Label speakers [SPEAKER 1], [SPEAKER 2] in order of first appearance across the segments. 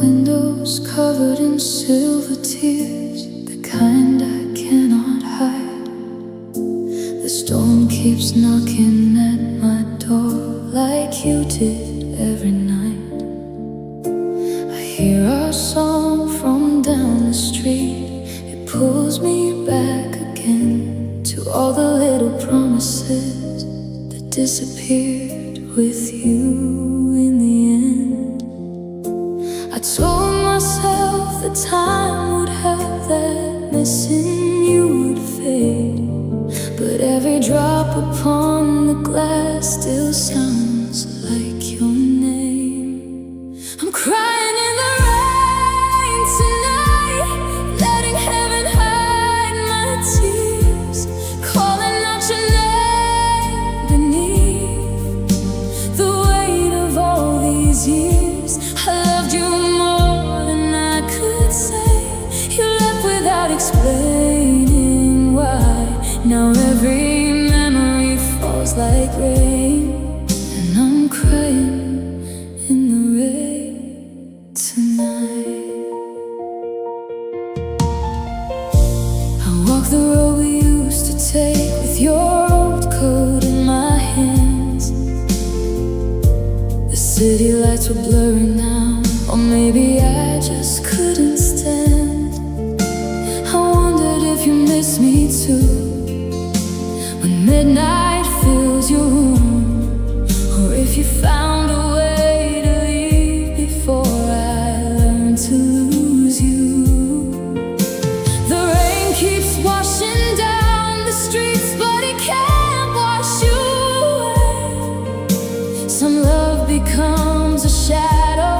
[SPEAKER 1] Windows covered in silver tears, the kind I cannot hide. The storm keeps knocking at my door like you did every night. I hear our song from down the street. It pulls me back again to all the little promises that disappeared with you in the end. I told myself that time would have that missing you would fade, but every drop upon the glass still sounds like your name. I'm crying in the rain tonight, letting heaven hide my tears, calling out your name beneath the weight of all these years. I loved you more than I could say. You left without explaining why. Now every memory falls like rain, and I'm crying in the rain tonight. I walk the road we used to take with your old coat in my hands. The city lights were blurring now, or maybe I just couldn't stand. I wondered if you missed me too, when midnight fills your room, or if you found a way to leave before I learned to lose you. The rain keeps washing down the streets, but it can't wash you away. Some love becomes a shadow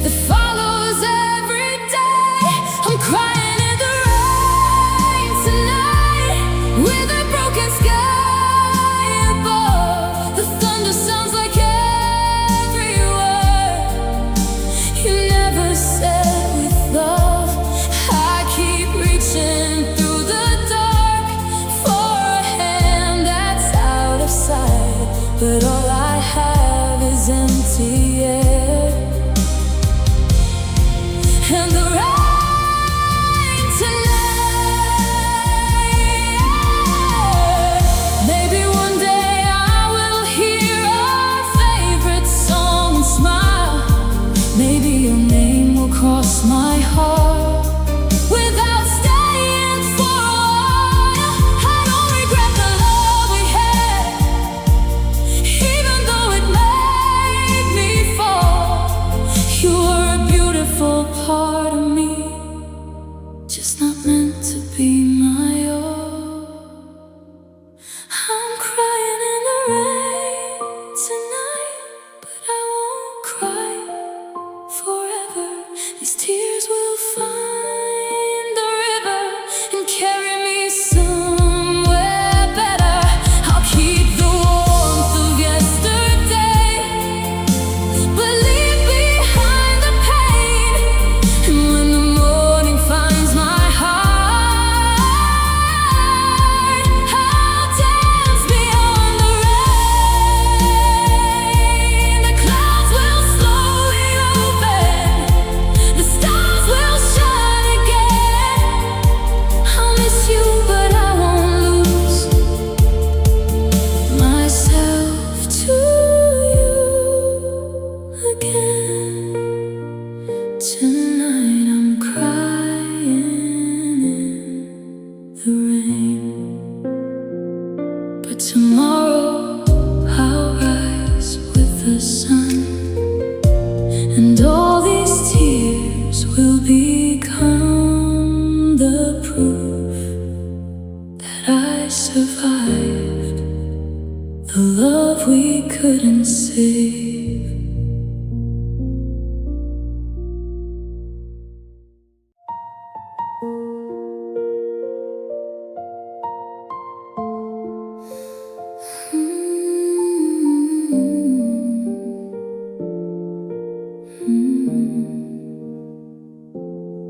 [SPEAKER 1] that follows every day. I'm crying in the rain tonight, with a broken sky above. The thunder sounds like every word you never said with love. I keep reaching through the dark for a hand that's out of sight, but all I have is empty air. And the rain tonight, maybe one day I will hear our favorite song and smile. Maybe your name will cross my heart without staying for a while. I don't regret the love we had, even though it made me fall. You were a beautiful part of me, just not meant to be my all. I'm crying in the rain tonight, but I won't cry forever. These tears will find the river and carry me somewhere better. I'll keep the warmth of yesterday, but leave behind the pain. And when the morning finds my heart, I'll dance beyond the rain. The clouds will slowly open, the stars will shine again. I'll miss you, but I won't lose myself to you again. Tonight I'm crying in the rain, but tomorrow I'll rise with the sun, and all these tears will become the proof that I survived the love we couldn't save.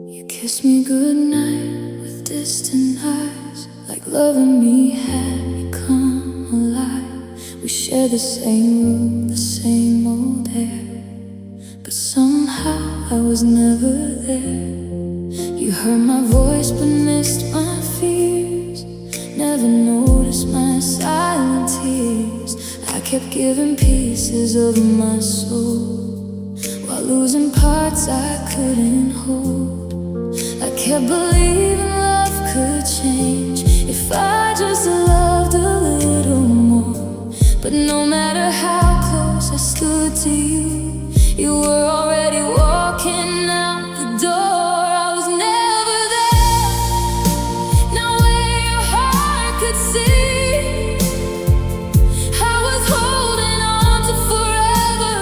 [SPEAKER 1] You kissed me goodnight with distant eyes, like loving me had me come alive. We share the same room, the same old air, but somehow I was never there. You heard my voice but missed my fears. Never noticed my silent tears. I kept giving pieces of my soul while losing parts I couldn't hold. I kept believing love could change if I just loved a little more. But no matter how close I stood to you, you were already walking out the door. I was never there. Now where your heart could see, I was holding on to forever,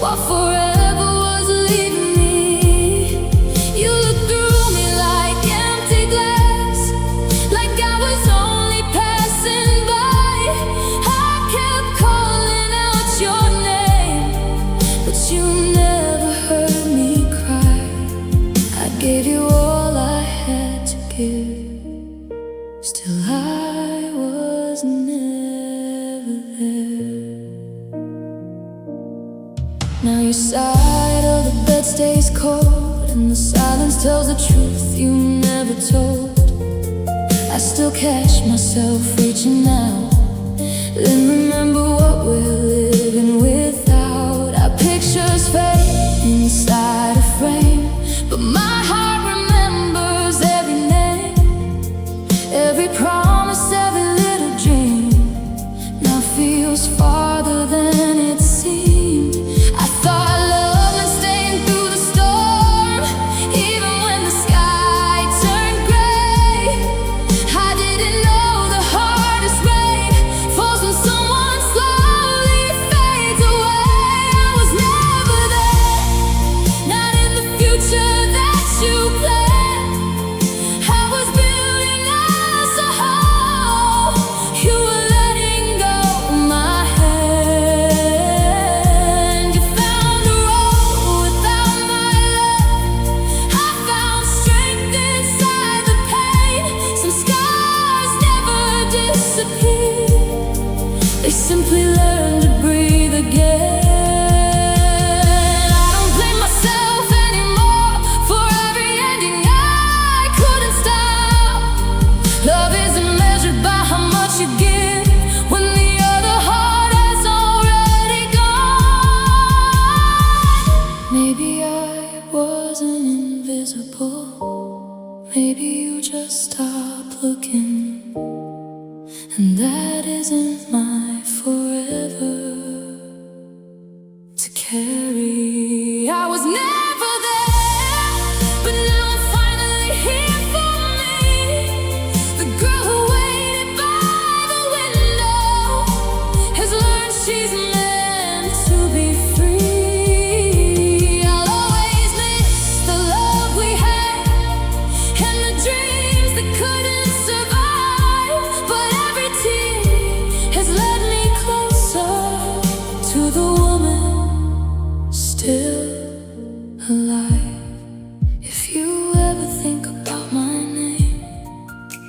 [SPEAKER 1] while forever was leaving me. You looked through me like empty glass, like I was only passing by. I kept calling out your name, but you never heard me cry. I gave you all I had to give, still I was never there. Now your side of the bed stays cold, and the silence tells the truth you never told. I still catch myself reaching out, then remember what we're living without. Our pictures fade inside a frame, but my heart remembers every name, every promise, every little dream. Now feels farther than it seemed. I thought love meant staying through the storm, even when the sky turned gray. I didn't know the hardest rain falls when someone slowly fades away. I was never there, not in the future that you planned. I was building us a home, you were letting go my hand. You found a road without my love. I found strength inside the pain. Some scars never disappear, they simply learn to breathe again. I don't blame myself anymore for every ending I couldn't stop. Love isn't measured by how much you give when the other heart has already gone. Maybe I wasn't invisible, maybe you just stopped looking, and that isn't my forever to carry. I was never there, but now I'm finally here for me. The girl who waited by the window has learned she's meant to be free. I'll always miss the love we had and the dreams that couldn't survive, but every tear has led me closer to the woman still alive. If you ever think about my name,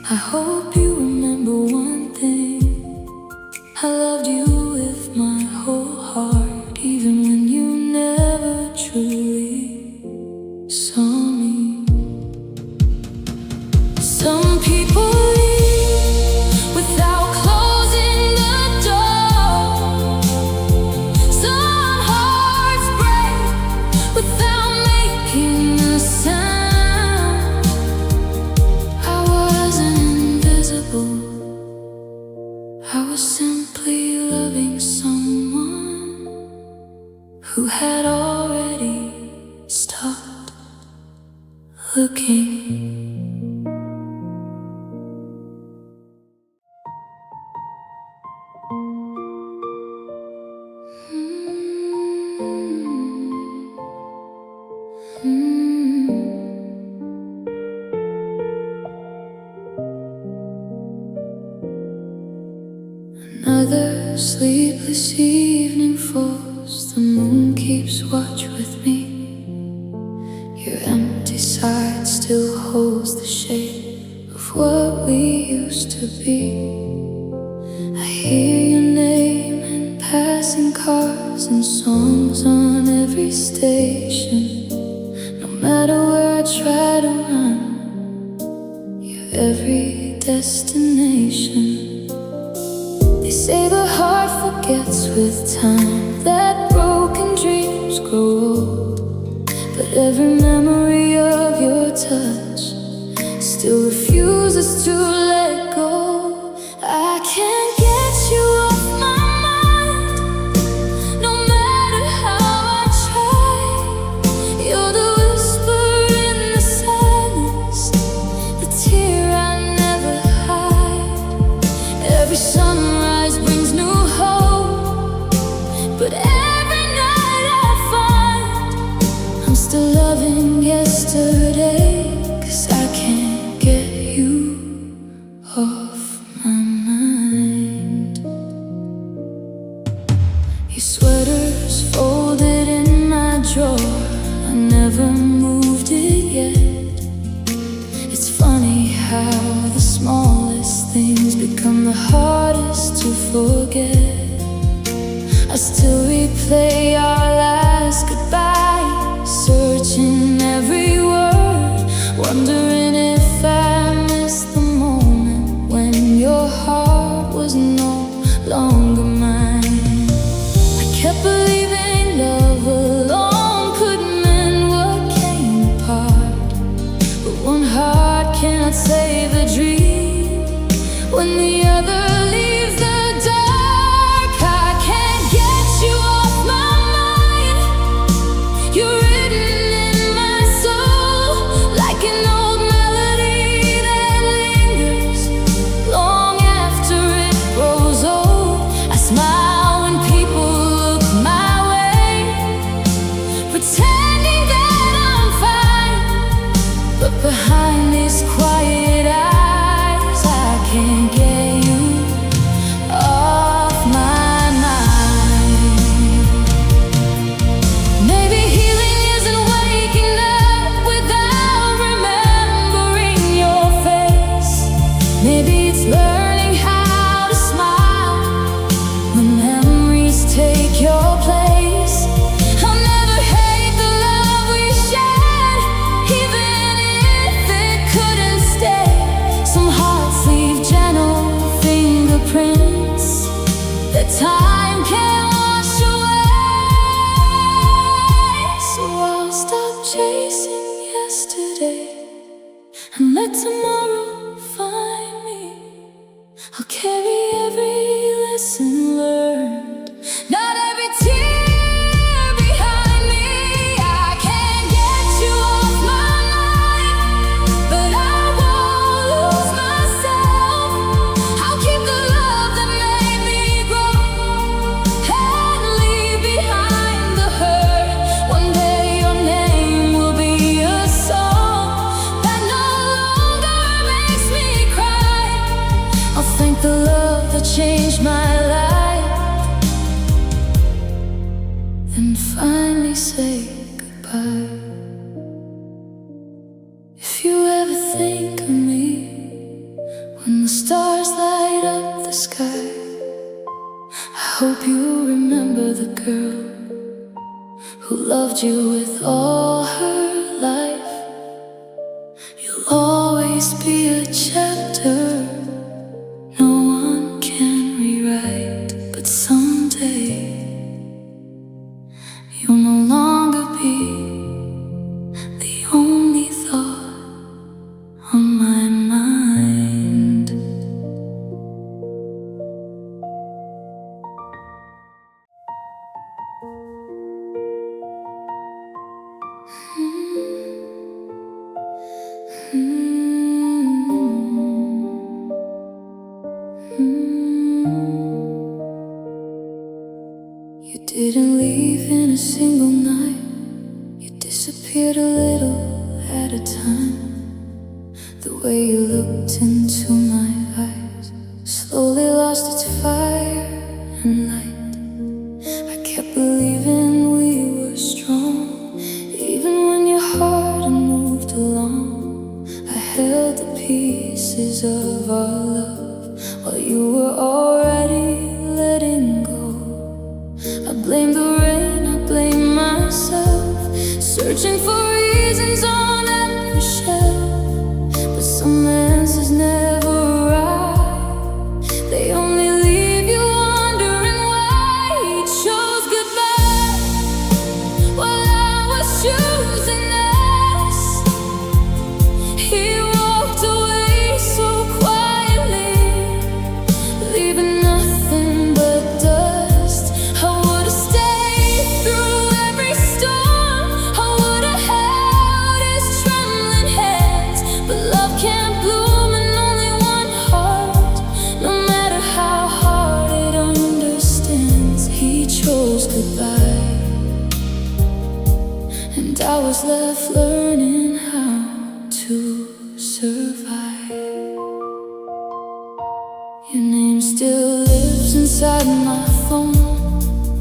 [SPEAKER 1] I hope you remember one thing: I loved you with my whole heart, even when you never truly saw me. Some people leave without closing the door. Some hearts break without making a sound. I wasn't invisible, I was simply loving someone who had already stopped looking. Another sleepless evening falls, the moon keeps watch with me. Your empty side still holds the shape of what we used to be. I hear your name in passing cars and songs on every station. No matter where I try to run, you're every destination. They say the heart forgets with time, that broken dreams grow old. But every memory of your touch still refuses to let go. I can't get you off my mind, no matter how I try. You're the whisper in the silence, the tear I never hide. Every sunrise brings new hope, but every night I find I'm still loving yesterday. 'Cause I can't get you off my mind. Your sweater's folded in my drawer, I never moved it yet. It's funny how the smallest things become the hardest to forget. I still replay our last goodbye, searching every word, wondering if I missed the moment when your heart was no longer mine. I kept believing love alone could mend what came apart, but one heart cannot save a dream when the other leaves the dark. I can't get you off my mind. You're written in my soul like an old melody that lingers long after it grows old. I smile when people look my way, pretending that I'm fine, but behind these quiet eyes I can't get you off my mind. Maybe healing isn't waking up without remembering your face. Maybe it's learning how to smile when memories take your place. I'll never hate the love we shared, even if it couldn't stay. Some hearts leave gentle fingerprints that time can't wash away. So I'll stop chasing yesterday and let tomorrow find me. I'll carry every lesson learned, not every tear behind me. I can't get you off my mind, but I won't lose myself. I'll keep the love that made me grow and leave behind the hurt. One day your name will be a song that no longer makes me cry. I'll thank the love that changed my life and finally say goodbye. If you ever think of me when the stars light up the sky, I hope you remember the girl who loved you with all her life. You'll always be a chapter no one can rewrite, but someday you'll no longer be the only thought on my mind. You didn't leave in a single night, you disappeared a little at a time. The way you looked into my eyes slowly lost its fire and light. I kept believing we were strong, even when your heart had moved along. I held the pieces of our love while you were already letting go. I blame the rain, I blame myself, searching for reasons on every shelf. But some answers never arrive, they only leave you wondering why he chose goodbye while I was choosing us. He walked away so quietly, leaving nothing but dust. I would've stayed through every storm, I would've held his trembling hands. But love can't bloom in only one heart, no matter how hard it understands. He chose goodbye, and I was left learning how to survive. Your name still lives inside my phone,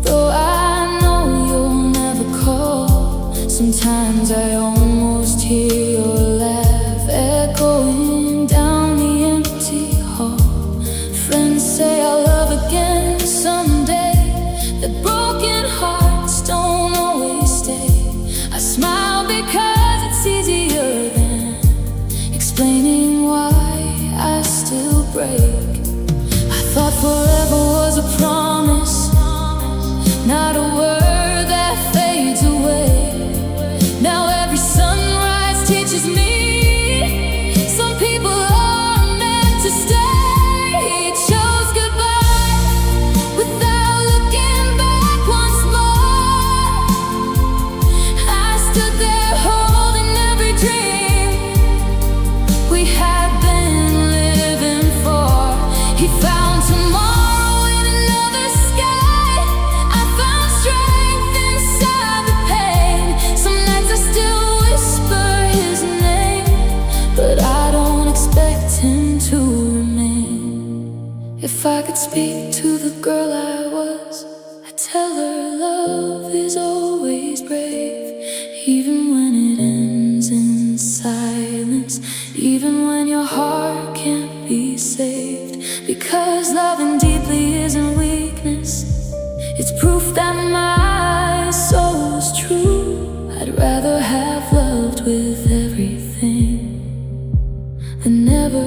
[SPEAKER 1] though I know you'll never call. Sometimes I almost hear your laugh echoing down the empty hall. Friends say I'll love again someday, that broken hearts don't always stay. I smile because it's easier than explaining why I still break. I thought forever was a promise, not a word that fades away. Now every sunrise teaches me some people are meant to stay. He chose goodbye without looking back once more. I stood there holding every dream we had been living for. He found tomorrow in another sky, I found strength inside the pain. Some nights I still whisper his name, but I don't expect him to remain. If I could speak to the girl I was, I'd tell her love is always brave, even when it ends in silence, even when your heart can't be saved. Because loving deeply isn't weakness, it's proof that my soul's true. I'd rather have loved with everything than never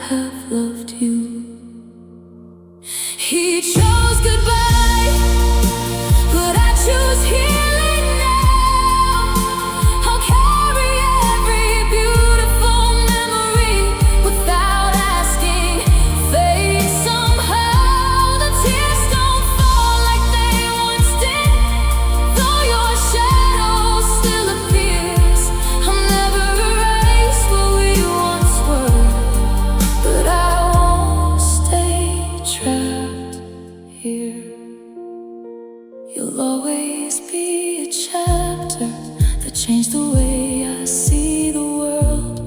[SPEAKER 1] have loved you. He chose goodbye, but I choose healing now. I'll carry every beautiful memory without asking. Fade somehow, the tears don't fall like they once did. Though your shadow still appears, I'll never erase what we once were. But I won't stay trapped here. You'll always be a chapter that changed the way I see the world.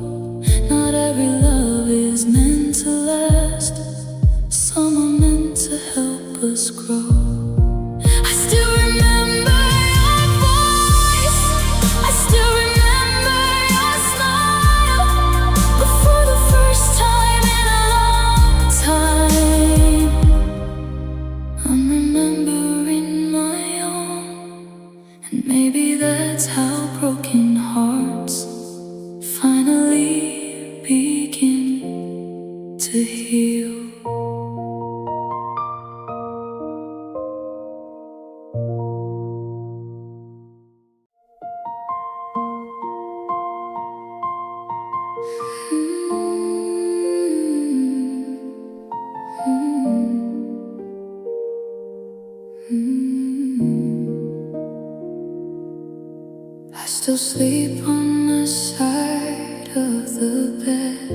[SPEAKER 1] Not every love is meant to last, some are meant to help us grow. I still remember your voice, I still remember your smile, but for the first time in a long time, I'm remembering my own. And maybe that's how broken hearts finally begin to heal. I still sleep on the side of the bed,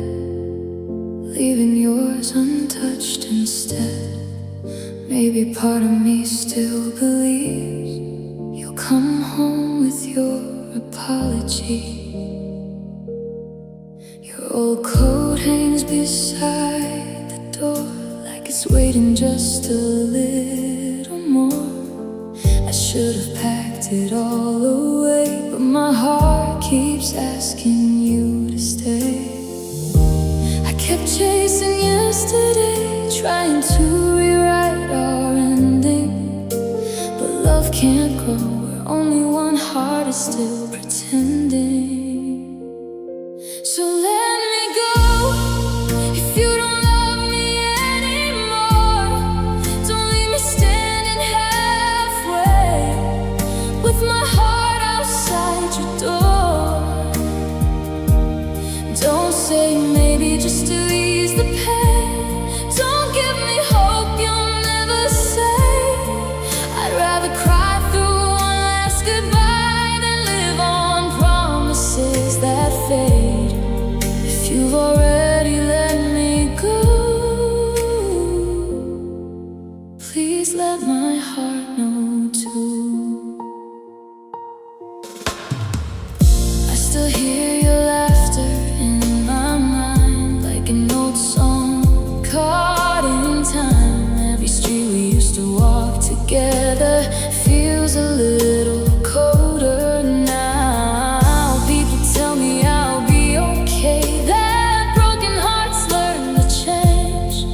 [SPEAKER 1] leaving yours untouched instead. Maybe part of me still believes you'll come home with your apology. Your old coat hangs beside the door, like it's waiting just a little more. I should have packed it all away, but my heart keeps asking you to stay. I kept chasing yesterday, trying to rewrite our ending, but love love can't grow where only one heart is still pretending. So let me go if you don't love me anymore. Don't leave me standing halfway with my heart outside your door. Don't say maybe just to ease the pain. Don't give me hope you'll never say. I'd rather cry through one last goodbye than live on promises that fade. If you've already let me go, please let my heart know too. I still hear your laughter in my mind, like an old song caught in time. Every street we used to walk together feels a little colder now. People tell me I'll be okay, that broken hearts learn to change.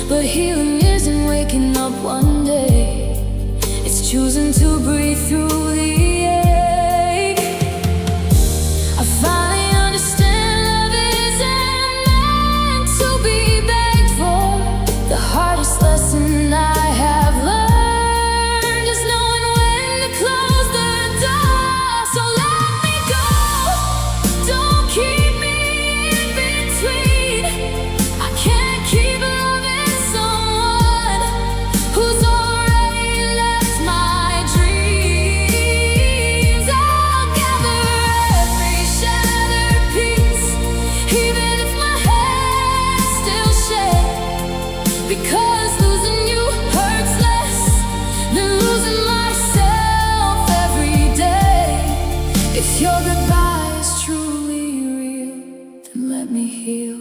[SPEAKER 1] But healing isn't waking up one day, it's choosing to breathe through the ache. I finally understand love isn't meant to be begged for. The hardest lesson I have learned is knowing when to close the door. So let me go, don't keep me in between. I can't keep loving someone who's already left my dreams. I'll gather every shattered piece, even if my hands still shake, because losing you hurts less than losing myself every day. If your goodbye is truly real, then let me heal.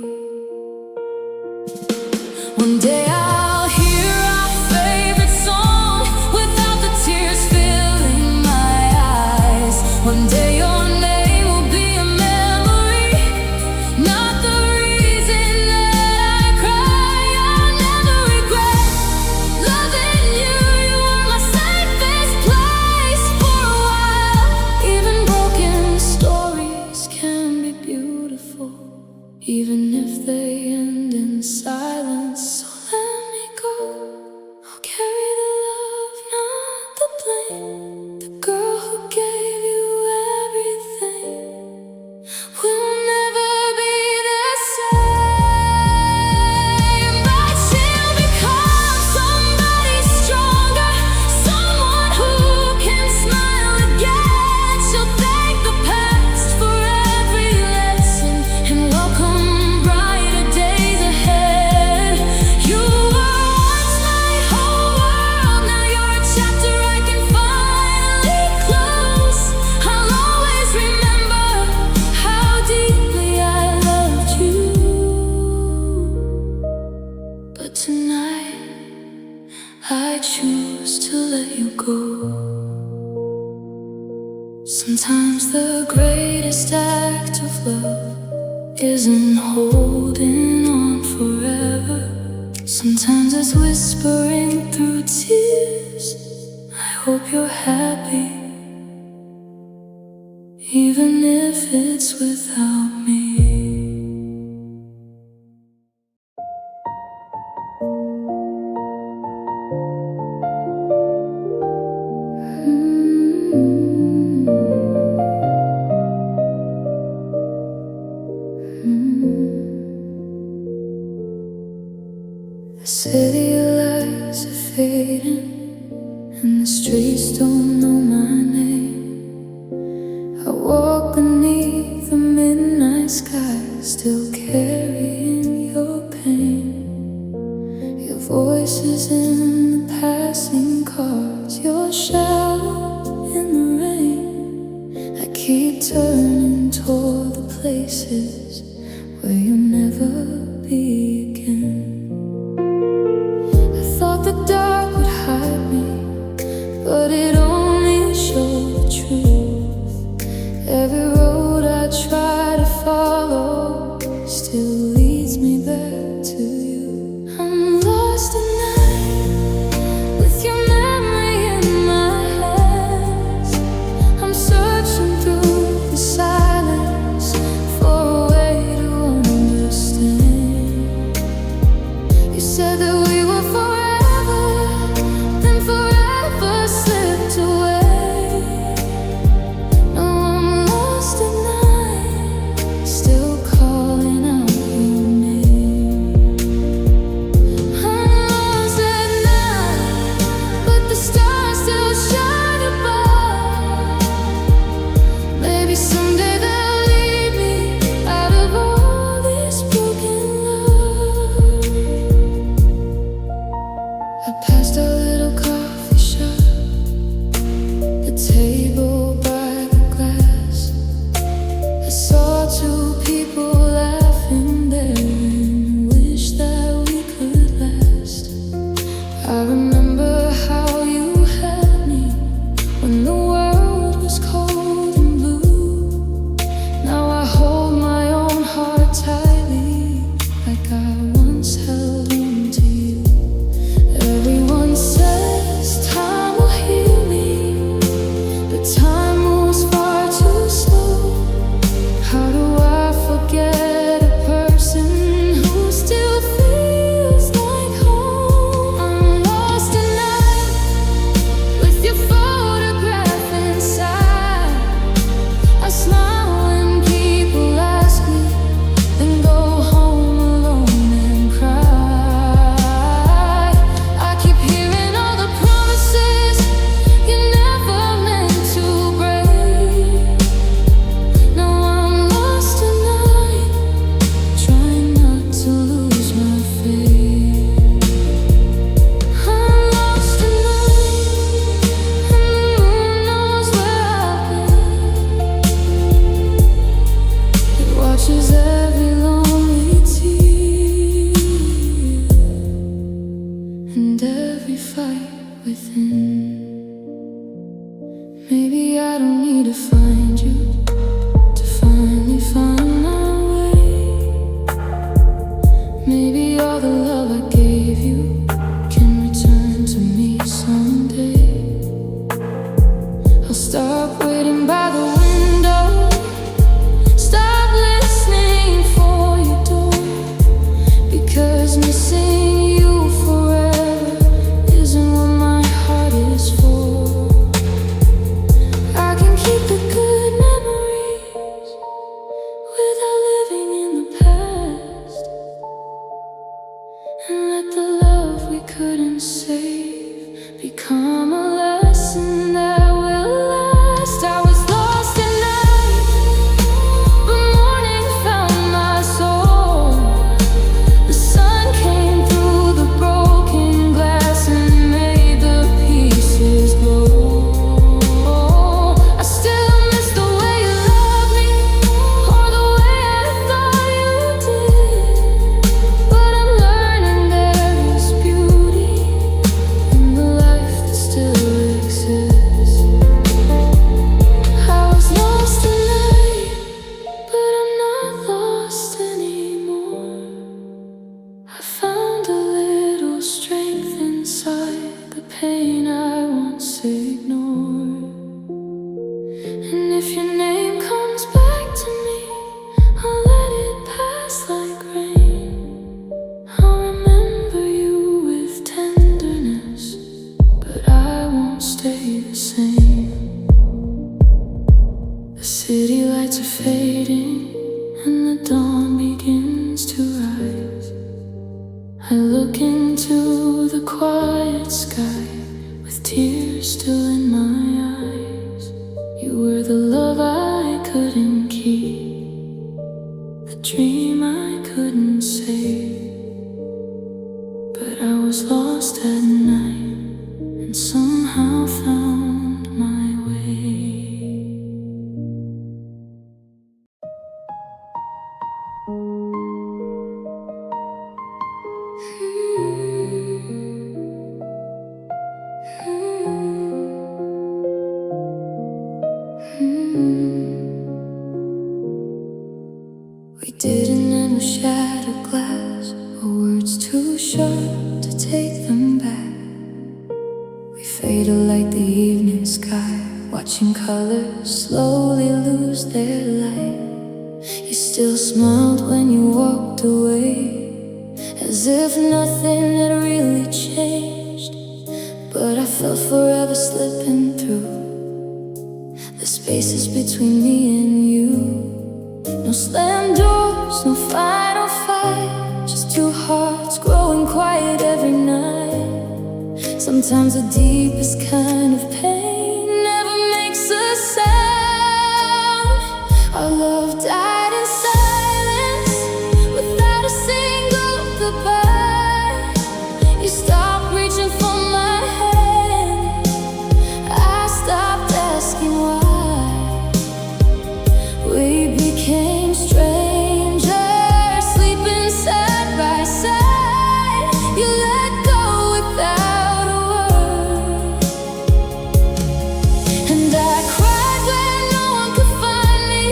[SPEAKER 1] One day I'll hear our favorite song without the tears filling my eyes. One day your name will be a memory, not the reason that I cry. I'll never regret loving you. You were my safest place for a while. Even broken stories can be beautiful, even if they end in silence. So let me go, I'll carry the love, not the blame. The girl who gave you everything will never be the same. But she'll become somebody stronger, someone who can smile again. She'll thank the past for every lesson and welcome brighter days ahead. You were once my whole world, now you're a chapter I can finally close. I'll always remember how deeply I loved you. But tonight I choose to let you go. Sometimes the greatest act of love isn't holding on forever. Sometimes it's whispering through tears, I hope you're happy, even if it's without me. The city lights are fading, and the streets don't know my name. I walk beneath the midnight sky, still carrying your pain. Your voice is in the passing cars, your shadow in the rain. I keep turning toward the places where you'll never be again. I thought the dark would hide me, but it only showed the truth. Every road I try to follow still leads me back to you. I'm lost at night with your memory in my head. Maybe I don't need to find you to finally find my way. Maybe all the love I gave you can return to me someday. I'll stop waiting by the window, stop listening for your door, because missing you forever isn't what my heart is for. I can keep the good memories without living in the past, and let the love we couldn't save become a lesson that will last. I was lost at night, but morning found my soul. The sun came through the broken glass and made the pieces glow. I still miss the way you loved me, or the way I thought you did, but I'm learning there is beauty in the life that still exists. I was lost tonight, but I'm not lost anymore. I found a little strength inside the pain I once ignored. And if your name comes back to me, I'll let it pass like rain. I'll remember you with tenderness, but I won't stay the same. The city lights are fading and the dawn begins to rise. I look into the quiet sky with tears still in my eyes. You were the love I couldn't keep, the dream I couldn't save. But I was lost at night and somehow found my way. We didn't end with shattered glass or words too sharp to take them back. We faded like the evening sky, watching colors slowly lose their light. You still smiled when you walked away, as if nothing had really changed. But I felt forever slipping through the spaces between me and you. No slam doors, no final fight, just two hearts growing quiet every night. Sometimes the deepest kind of pain never makes a sound. Our love died in silence, without a single goodbye. You stopped reaching for my hand, I stopped asking why. We became strangers, sleeping side by side. You let go without a word, and I cried when no one could find me.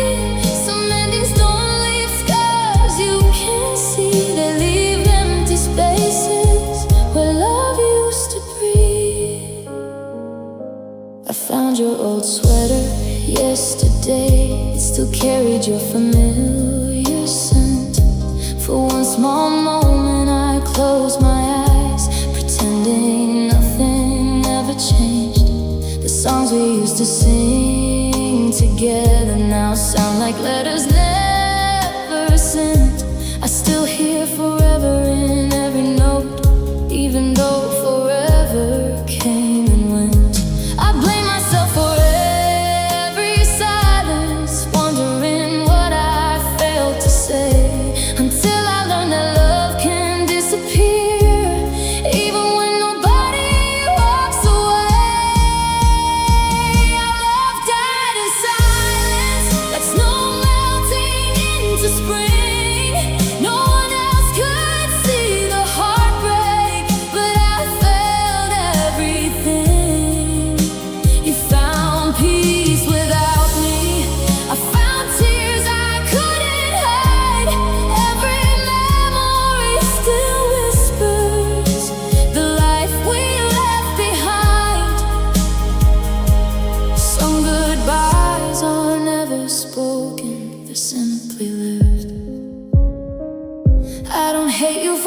[SPEAKER 1] Some endings don't leave scars you can see, they leave empty spaces where love used to breathe. I found your old sweater yesterday, it still carried your familiar scent. For one small moment I closed my eyes, pretending nothing ever changed. The songs we used to sing together now sound like letters never sent. I still hear forever in every note, even though forever came and went. I blame myself for until I learned that love can disappear, even when nobody walks away. Our love died in silence, like snow melting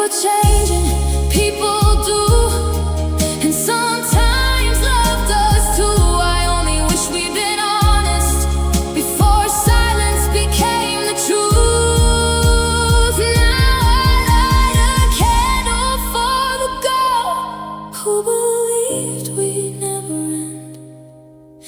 [SPEAKER 1] ever changing, people do. And sometimes love does too. I only wish we'd been honest before silence became the truth. Now I light a candle for the girl who believed we'd never end.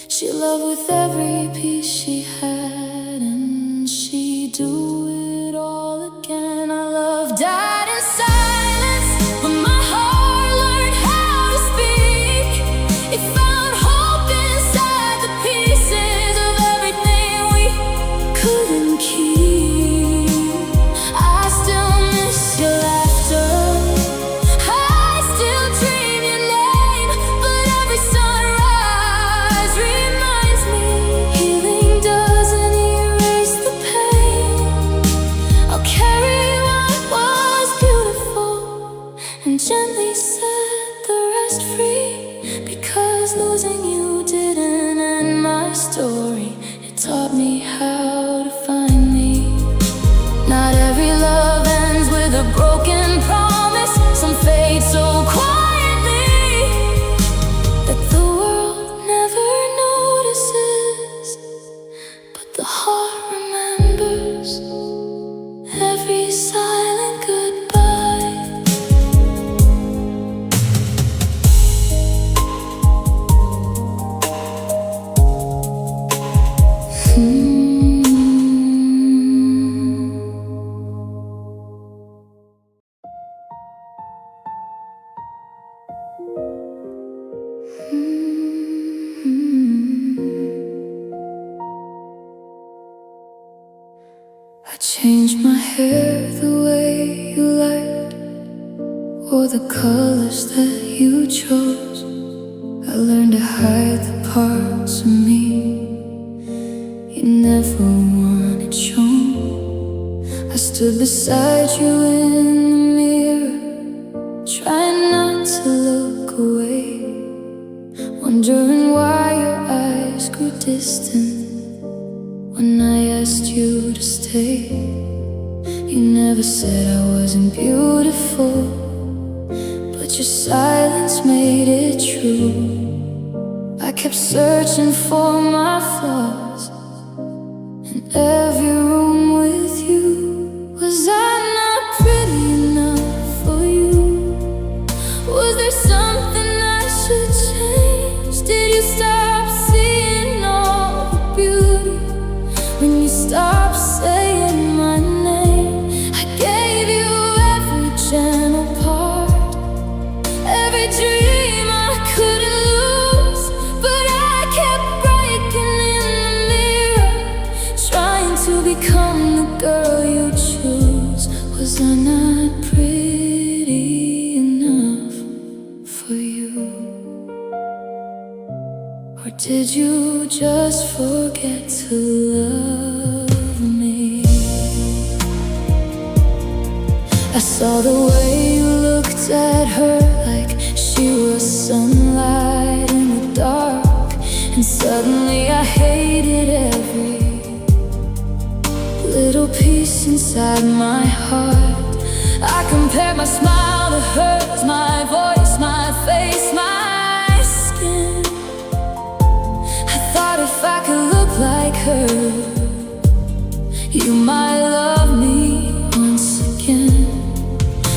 [SPEAKER 1] She loved with every piece she had, and she'd do it all again. Our love died in silence, but my heart learned how to speak. It found hope inside the pieces of everything we couldn't keep. I still miss your laughter, I still dream your name, but every sunrise reminds me healing doesn't erase the pain. I'll carry what was beautiful and gently set the rest free, because losing you didn't end my story. It taught me how to find me. Not every love ends with a broken promise. Some fade so quietly that the world never notices, but the heart remembers every silent goodbye. I changed my hair the way you liked, or the colors that you chose. I learned to hide the parts of me you never wanted shown. I stood beside you in the mirror, trying not to look away, wondering why your eyes grew distant when I asked you to stay. You never said I wasn't beautiful, but your silence made it true. I kept searching for my flaws in every room with you. Was I not pretty enough for you? Was there something I should change? Did you stop seeing all the beauty when you stopped saying my name? I gave you every gentle part, every dream I couldn't lose, but I kept breaking in the mirror, trying to become the girl you choose. Was I not pretty enough for you? Or did you just forget to love me? I saw the way you looked at her like she was sunlight in the dark, and suddenly I hated every little piece inside my heart. I compared my smile to hers, my voice, my face, my skin. I thought if I could look like her, you might love me once again.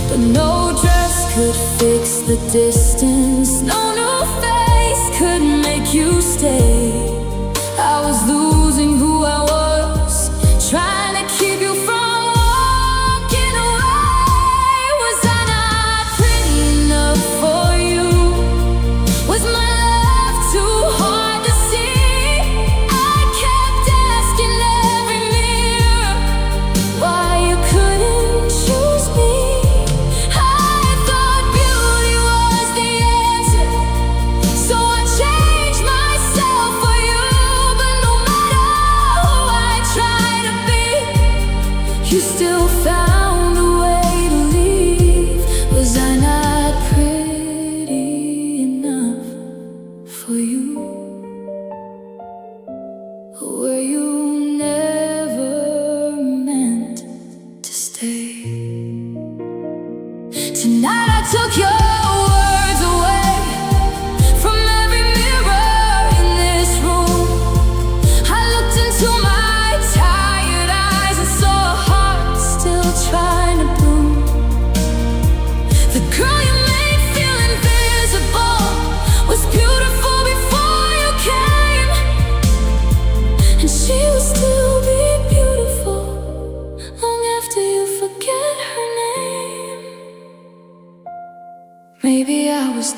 [SPEAKER 1] But no dress could fix the distance, no new face could make you stay. I was losing who I was, trying to keep you from walking away. Was I not pretty enough for you? Was my love too hard to see? I kept asking every mirror why you couldn't choose me. I thought beauty was the answer, so I changed myself for you. But no matter who I tried to be, you still found a way to leave. Was I not pretty enough for you? Or were you never meant to stay?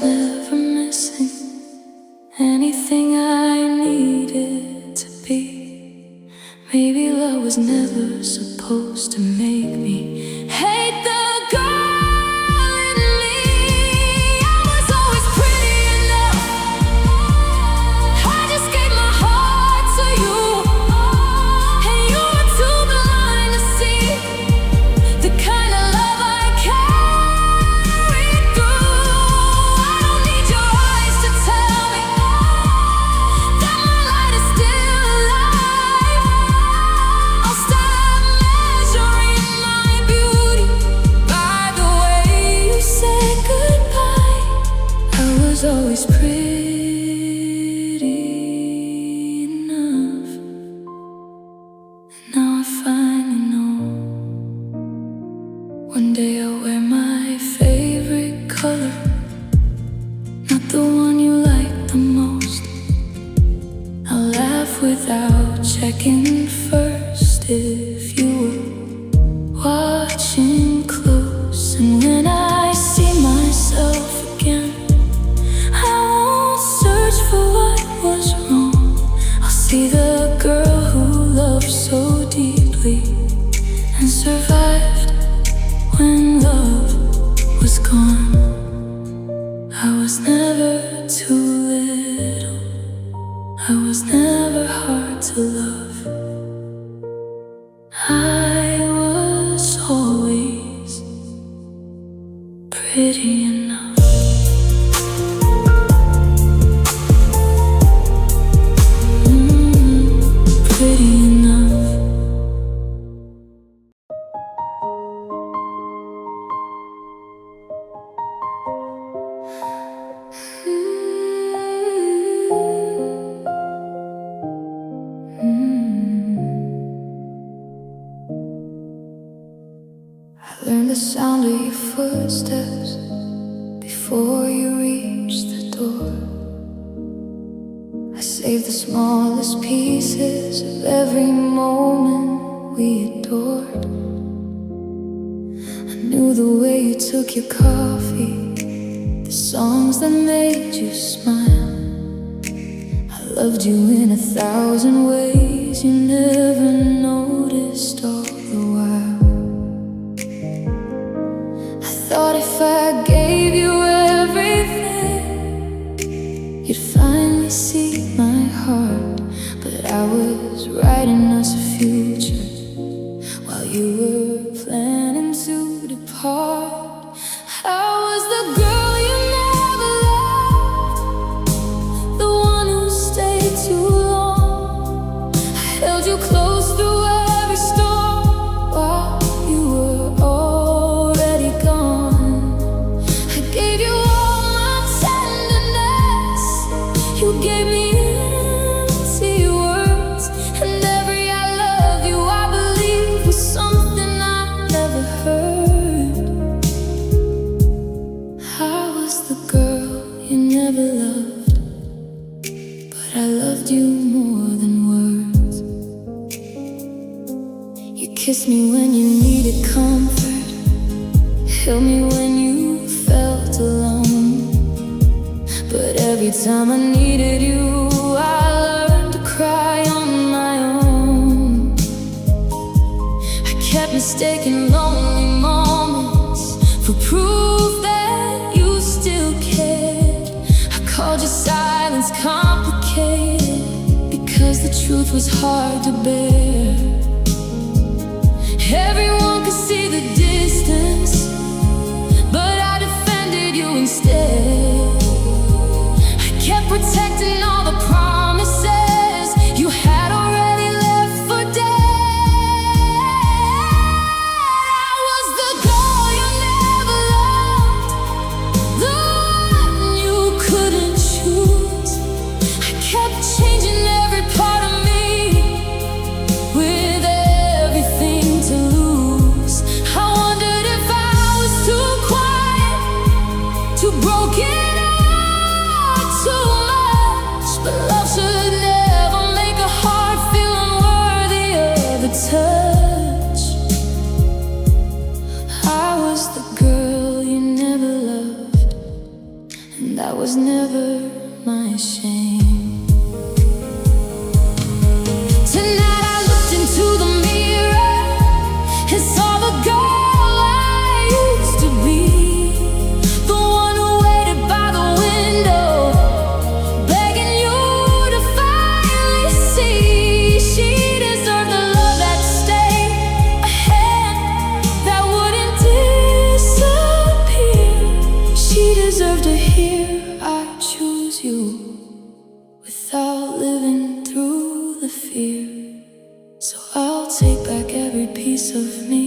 [SPEAKER 1] never missing anything I needed to be. Maybe love was never supposed to make me hate the girl in me. I was always pretty enough. I just gave my heart to you, and you were too blind to see the kind of love I carried through. I don't need your eyes to tell me that my light is still alive. I'll stop measuring my beauty by the way you said goodbye. I was always pretty enough. Now I finally know. One day I'll wear my favorite color, not the one you like the most. I'll laugh without checking first if you were watching close. And when I see myself again, I won't search for what was wrong. I'll see the girl who loved so deeply and survived when love was gone. I was never too little, I was never hard to love. I was always pretty enough. Pretty enough. I learned the sound of your footsteps before you reached the door. I saved the smallest pieces of every moment we adored. I knew the way you took your coffee, the songs that made you smile. I loved you in 1,000 ways you never noticed all the while. I thought if I gave you everything, you'd finally see my heart. But I was writing us a future while you were planning to depart. I was the girl you never loved, the one who stayed too long. I held you close through every storm while you were already gone. I gave you all my tenderness, you gave me empty words, and every I love you I believe was something I never heard. I was the girl you never loved, but I loved you more than words. You kissed me when you needed comfort, held me when you felt alone. But every time I needed you, I learned to cry on my own. I kept mistaking lonely moments for proof that you still cared. I called your silence complicated because the truth was hard to bear. Everyone could see the distance, but I defended you instead. I kept protecting all the promises you had already left for dead. I was the girl you never loved, the one you couldn't choose. I kept changing every part of me with everything to lose. I wondered if I was too quiet, too broken, or too much, but love fear. So I'll take back every piece of me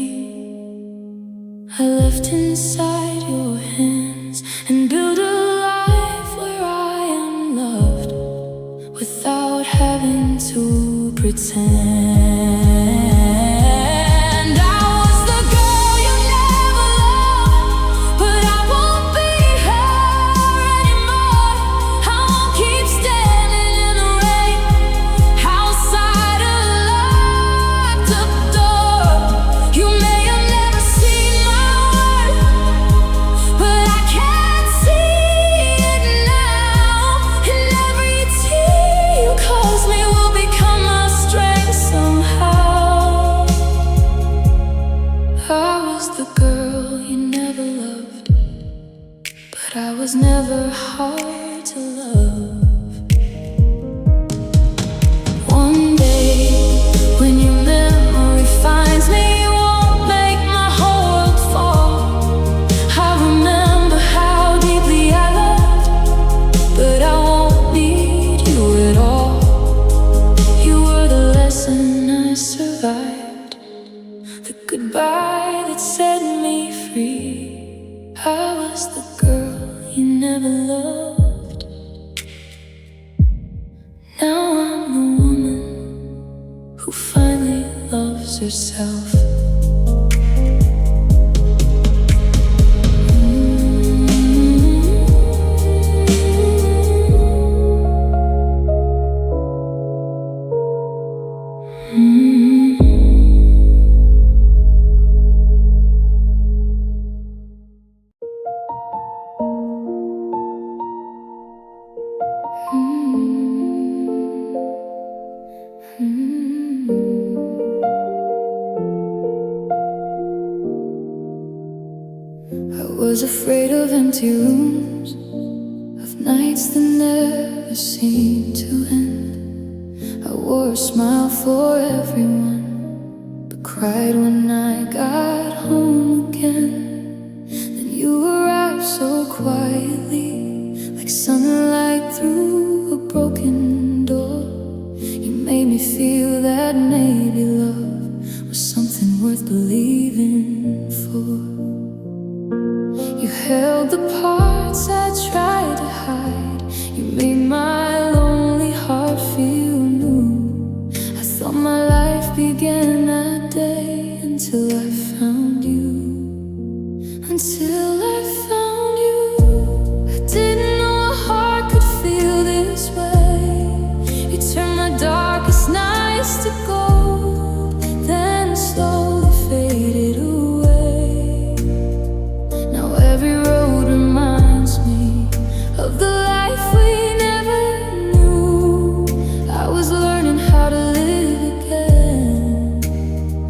[SPEAKER 1] I left inside your hands, and build a life where I am loved without having to pretend. I was never hard to love. One day, when your memory finds me, you won't make my whole world fall. I remember how deeply I loved, but I won't need you at all. You were the lesson I survived, the goodbye that set me free. I was the girl you never loved. Now I'm the woman who finally loves herself. I was afraid of empty rooms, of nights that never seemed to end. I wore a smile for everyone, but cried when I got home again. Then you arrived so quietly, like sunlight through a broken door. You made me feel that maybe love was something worth believing for. You held the parts I tried to hide. You made my lonely heart feel new. I thought my life began that day until I found you. Until I found you, I didn't know a heart could feel this way. You turned my darkest nights to gold, then slowly faded away. Now every road reminds me of the life we never knew. I was learning how to live again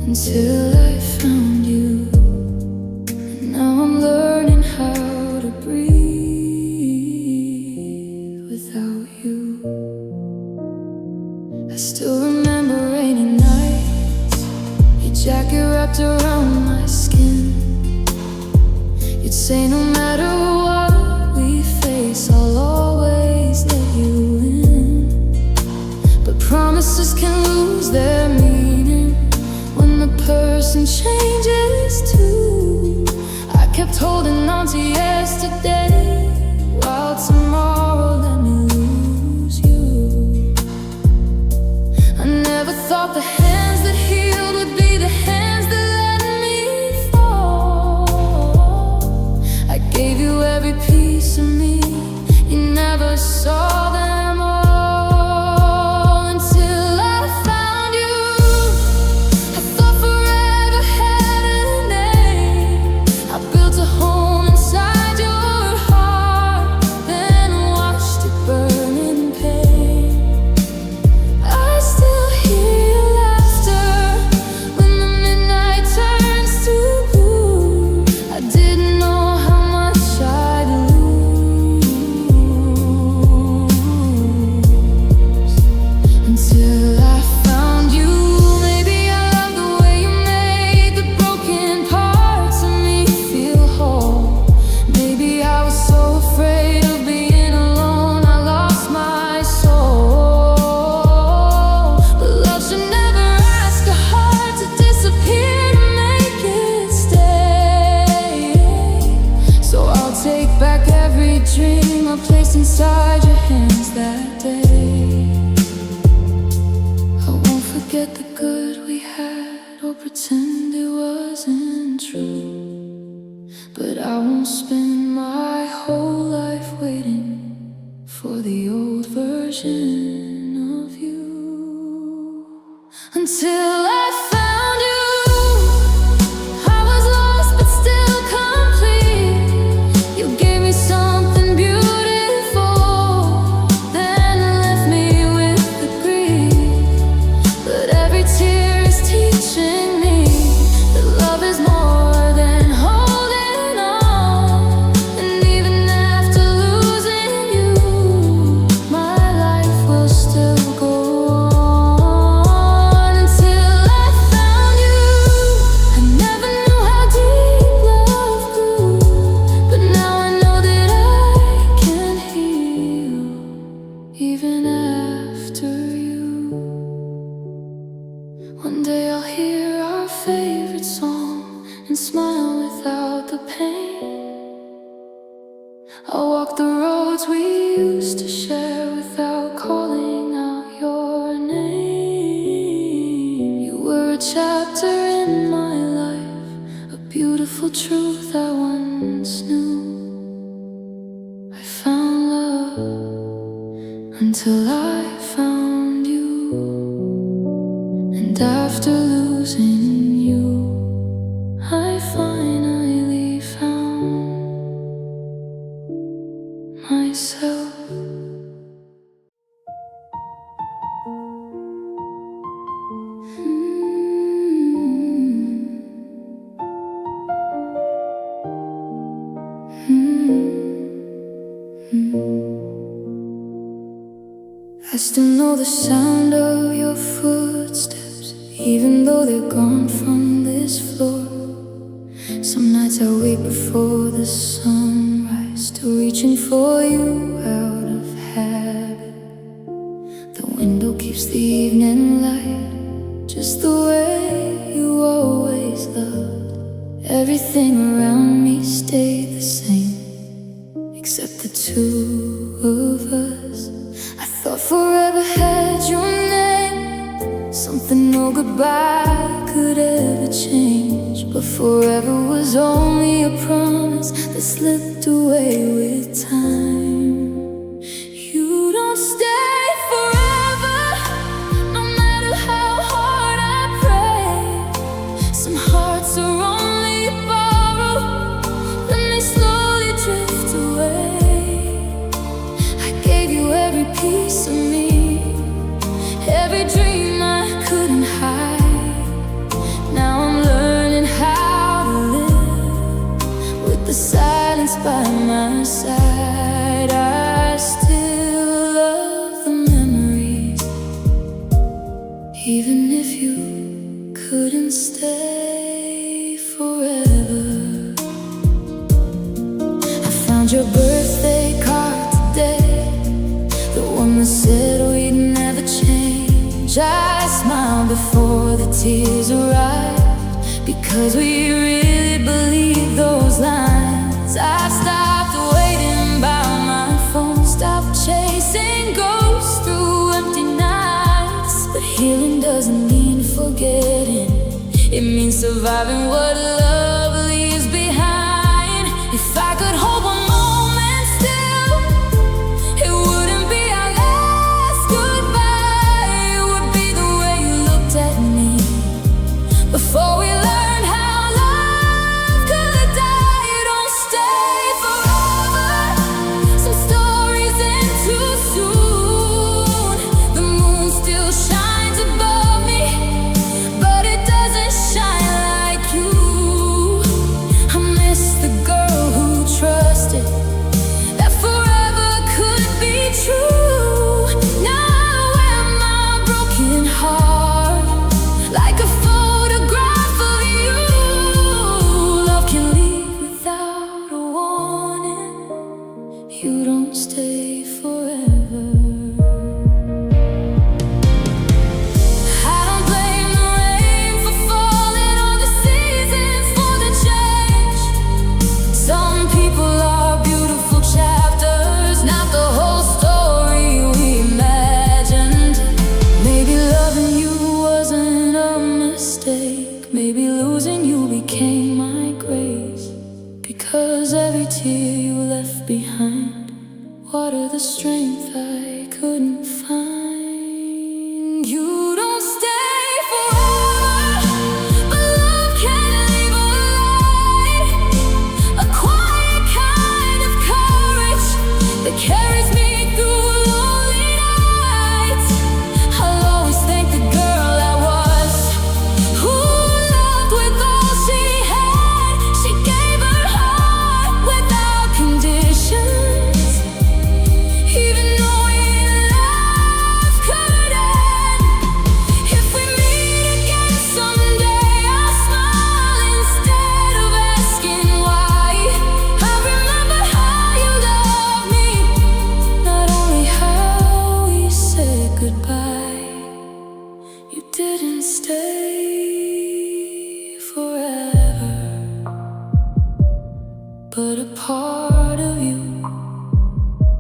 [SPEAKER 1] until I found you. And now I'm learning how to breathe without you. I still remember rainy nights, your jacket wrapped around my skin. You'd say no matter what we face, I'll always let you in. But promises can lose their meaning when the person changes too. I kept holding on to yesterday, while tomorrow let me lose you. I never thought the hands that healed would be the hands that let me fall. I gave you every piece of me, you never saw them all. Until I found you, I thought forever had a name. I built a home inside your forget the good we had or pretend it wasn't true. But I won't spend my whole life waiting for the old version of you. Until I found you, I was lost but still complete. You gave me something beautiful, then left me with the grief. But every tear is teaching me that love is more than holding on. And even after losing you, my life will still go on. Until I found you, I never knew how deep love grew, but now I know that I can heal even after you. One day I'll hear our favorite song and smile without the pain. I'll walk the roads we used to share without calling out your name. You were a chapter in my life, a beautiful truth I once knew. I found love until I found you. And after losing you, I finally found myself. I still know the sound of your footsteps, even though they're gone from this floor. Some nights I wake before the sunrise, still reaching for you out of habit. The window keeps the evening light just the way you always loved. Everything around me stayed the same, except the two of us. I thought forever had your name, something no goodbye could ever change. But forever was only a promise that slipped away with time. You don't stay forever, no matter how hard I pray. Some hearts are only borrowed, then they slowly drift away. I gave you every piece of me, every dream I couldn't hide. Now I'm learning how to live with the silence by my side. I still love the memories, even if you couldn't stay forever. I found your birthday card today, the one that said we'd never change. I smiled before the tears arrived, because we really believed those lines. I've stopped waiting by my phone, stopped chasing ghosts through empty nights. But healing doesn't mean forgetting, it means surviving what love leaves behind. If I could hold one moment still, it wouldn't be our last goodbye. It would be the way you looked at me before we learned how love could die. You don't stay forever, some stories end too soon. The moon still shines above me, but it doesn't shine like you. Maybe losing you became my grace, because every tear you left behind watered the strength I couldn't find. You don't stay forever, but love can leave a light, a quiet kind of courage that carries me through lonely nights. I'll always thank the girl I was, who loved with all she had. She gave her heart without conditions, even knowing love could end. If we meet again someday, I'll smile instead of asking why. I remember how you loved me, not only how we said goodbye. You didn't stay forever, but a part of you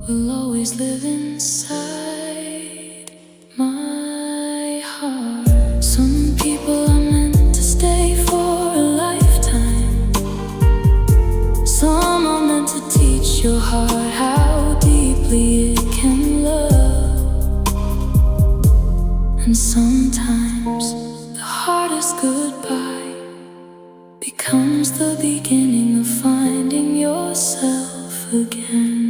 [SPEAKER 1] will always live inside my heart. Some people are meant to stay for a lifetime. Some are meant to teach your heart how deeply it can love. And sometimes the hardest goodbye becomes the beginning of finding yourself again.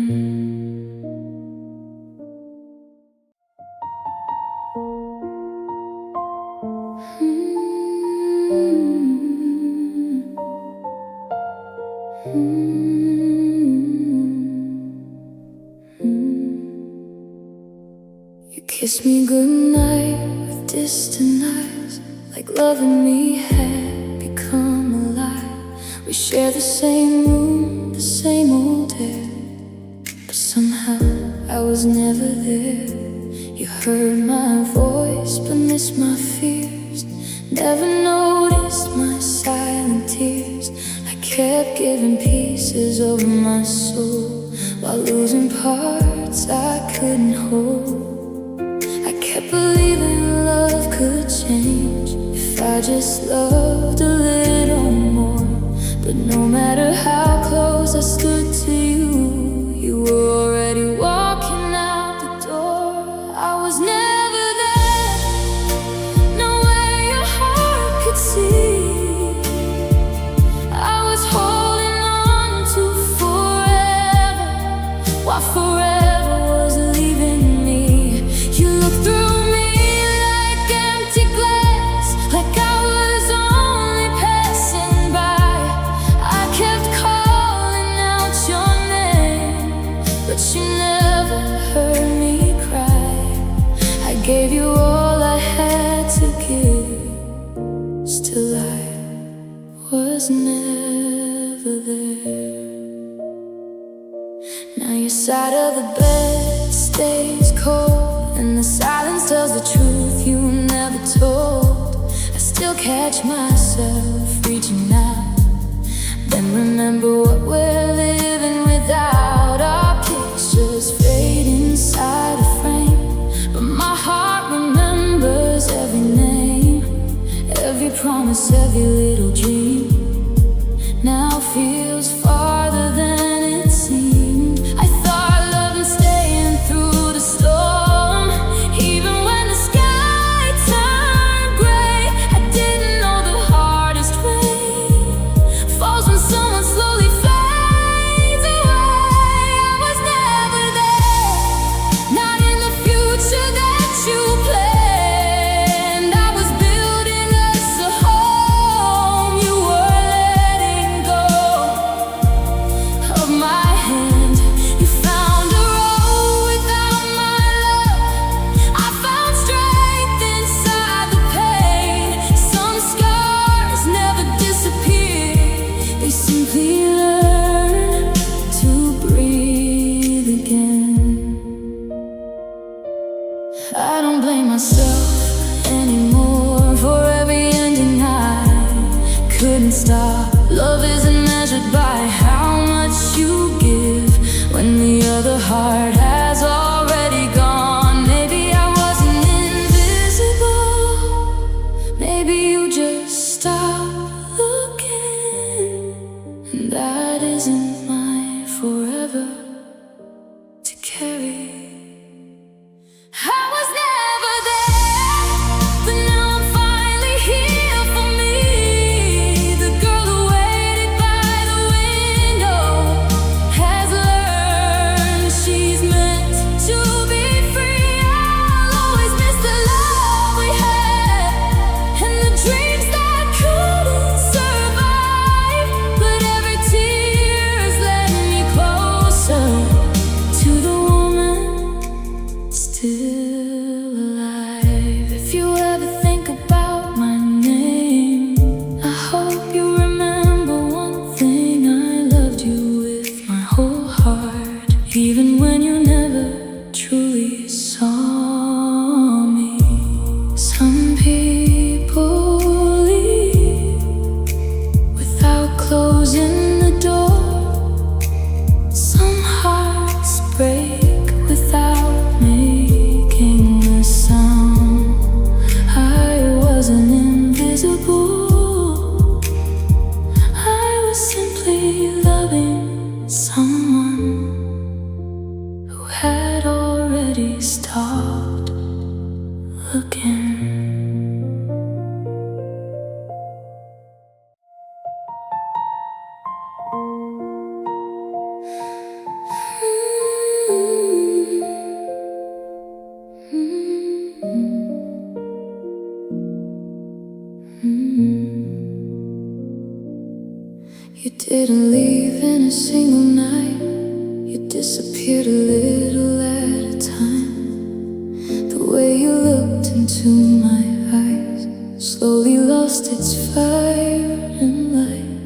[SPEAKER 1] You kiss me goodnight with distant eyes, like loving me had become alive. We share the same room, the same old air, but somehow I was never there. You heard my voice but missed my fears, never noticed my silent tears. I kept giving pieces of my soul while losing parts I couldn't hold. I kept believing love could change if I just loved a little more. But no matter how close I stood to you, you were already walking out the door. I was never there, no way your heart could see. I was holding on to forever, while forever was leaving me. You looked through me like empty glass, like I was only passing by. I kept calling out your name, but you never heard me cry. I gave you all I had to give, still I was never there. Now your side of the bed stays cold, and the silence tells the truth you never told. I still catch myself reaching out, then remember what we're living without. Our pictures fade inside a frame, but my heart remembers every name, every promise, every little dream. Now feels farther than it seemed. I thought love and staying through the storm, even when the sky turned gray. I didn't know the hardest rain falls when someone slowly fades away. I was never there, not in the future that you planned. I was building us a home, you were letting go of my hand. You found a road without my love. I found strength inside the pain. Some scars never disappear, they simply learn to breathe again. I don't blame myself anymore for every ending I couldn't stop. Love isn't measured by how much you give when the other heart has already gone. Maybe I wasn't invisible, maybe you just stopped didn't leave in a single night. You disappeared a little at a time. The way you looked into my eyes slowly lost its fire and light.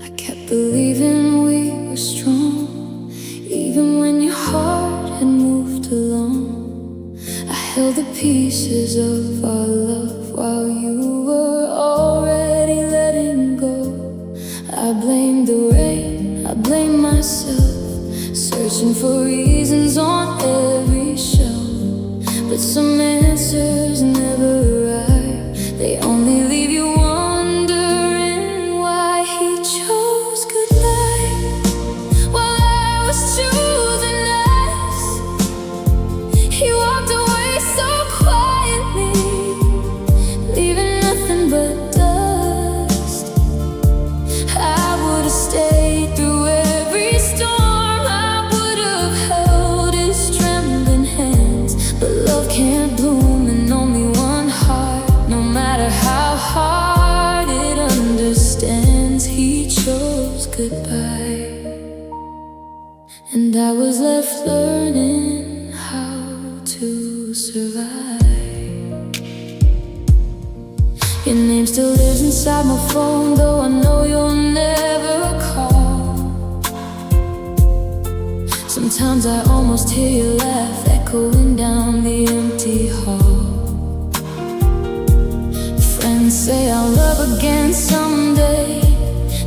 [SPEAKER 1] I kept believing we were strong, even when your heart had moved along. I held the pieces of our love while you were already letting go. I blamed the rain, I blamed myself, searching for reasons on every shelf. But some answers never arrive, they only leave you wondering why he chose goodbye while I was choosing us. He walked away so quietly, leaving nothing but dust. I would have stayed through every storm, I would have held his trembling hands. But love can't bloom in only one heart, no matter how hard it understands. He chose goodbye, and I was left learning how to survive. Your name still lives inside my phone, though I know you'll never call. Sometimes I almost hear your laugh echoing down the empty hall. Friends say I'll love again someday,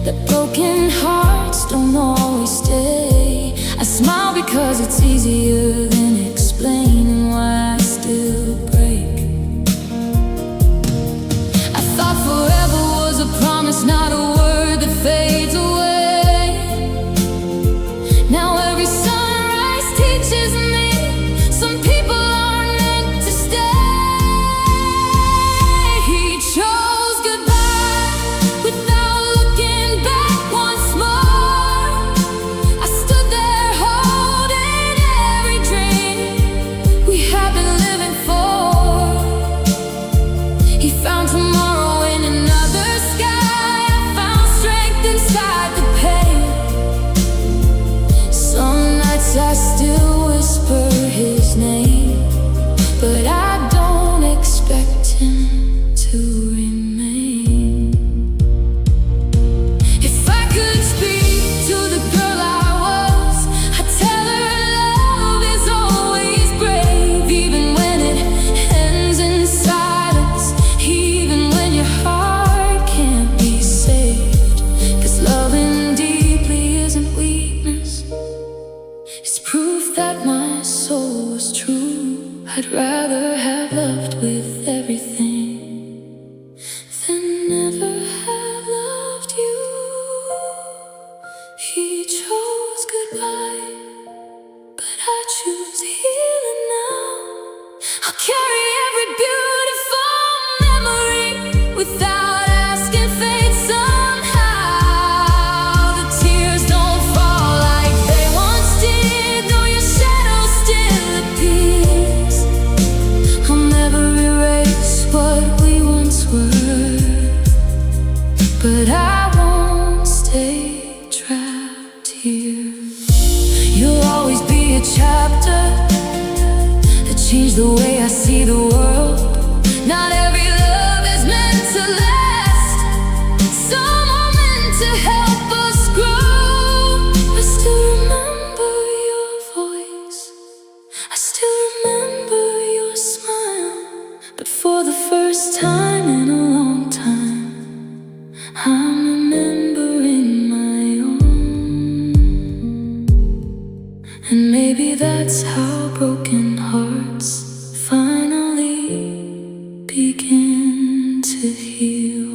[SPEAKER 1] that broken hearts don't always stay. I smile because it's easier than explaining why I still break. I thought forever was a promise, not a word that fades away. Now every sunrise teaches me some people aren't meant to stay. He chose goodbye without looking back once more. I stood there holding every dream we had been living for. He found tomorrow in another sky, I found strength inside the pain. Some nights I still whisper his name, but I don't expect him to remain. If I could speak to the girl I was, I'd tell her love is always brave, even when it ends in silence, even when your heart can't be saved. 'Cause loving deeply isn't weakness, it's proof that my soul was true. I'd rather have loved with everything than never have loved you. He chose goodbye, but I choose healing now. I'll carry every beautiful memory without asking fate somehow. The tears don't fall like they once did, though your shadow still appears. I'll never erase what we once were, but I won't stay trapped here. You'll always be a chapter that changed the way I see the world. Not every love is meant to last, some are meant to help us grow. I still remember your voice, I still remember your smile, but for the first time in a long time, I'm remembering my own. And maybe that's how broken hearts finally begin to heal.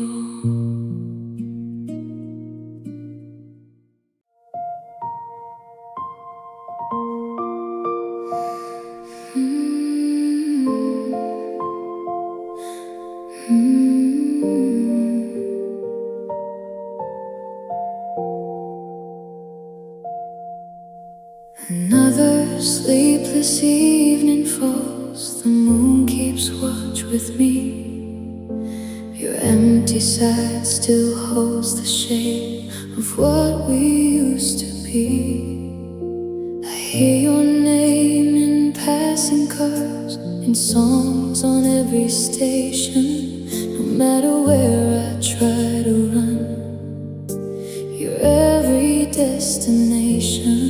[SPEAKER 1] Another sleepless evening falls, the moon keeps watch with me. Your empty side still holds the shape of what we used to be. I hear your name in passing cars, in songs on every station. No matter where I try to run, you're every destination.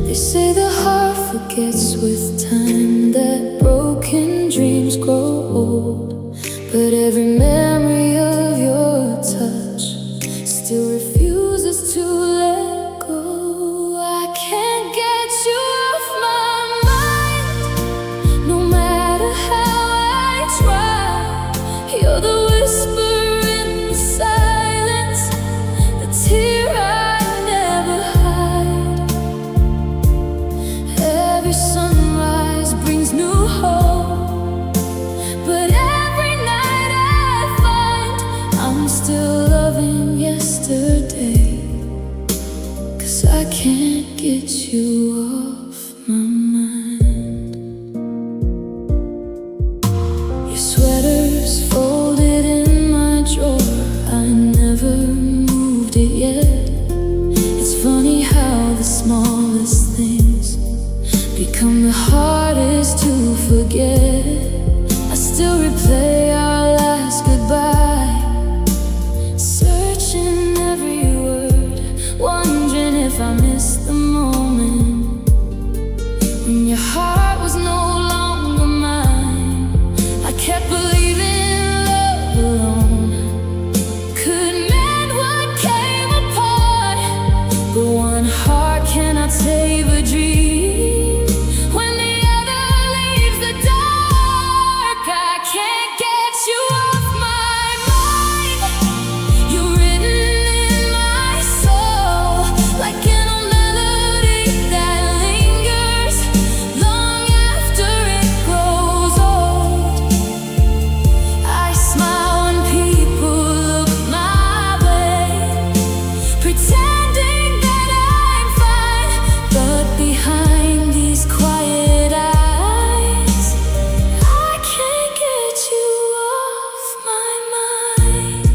[SPEAKER 1] They say the heart forgets with time, that broken dreams grow old, but every memory of your touch still refuses to let go. I can't get you off my mind, no matter how I try. You're the whisper in the silence, the tear I never hide. Every sunrise brings new hope, but every night I find I'm still loving yesterday. 'Cause I can't get you off my mind. Your sweater's folded in my drawer, I never moved it yet. It's funny how the smallest things become the hardest to forget. I still replay our last goodbye, searching every word, wondering if I missed the moment when your heart was no longer mine. I kept believing in love alone could mend what came apart, but one heart cannot save a dream when the other leaves the dark. I can't get you off my mind. You're written in my soul, like in a melody that lingers long after it grows old. I smile when people look my way, pretending that I'm fine, but behind these quiet eyes, I can't get you off my mind.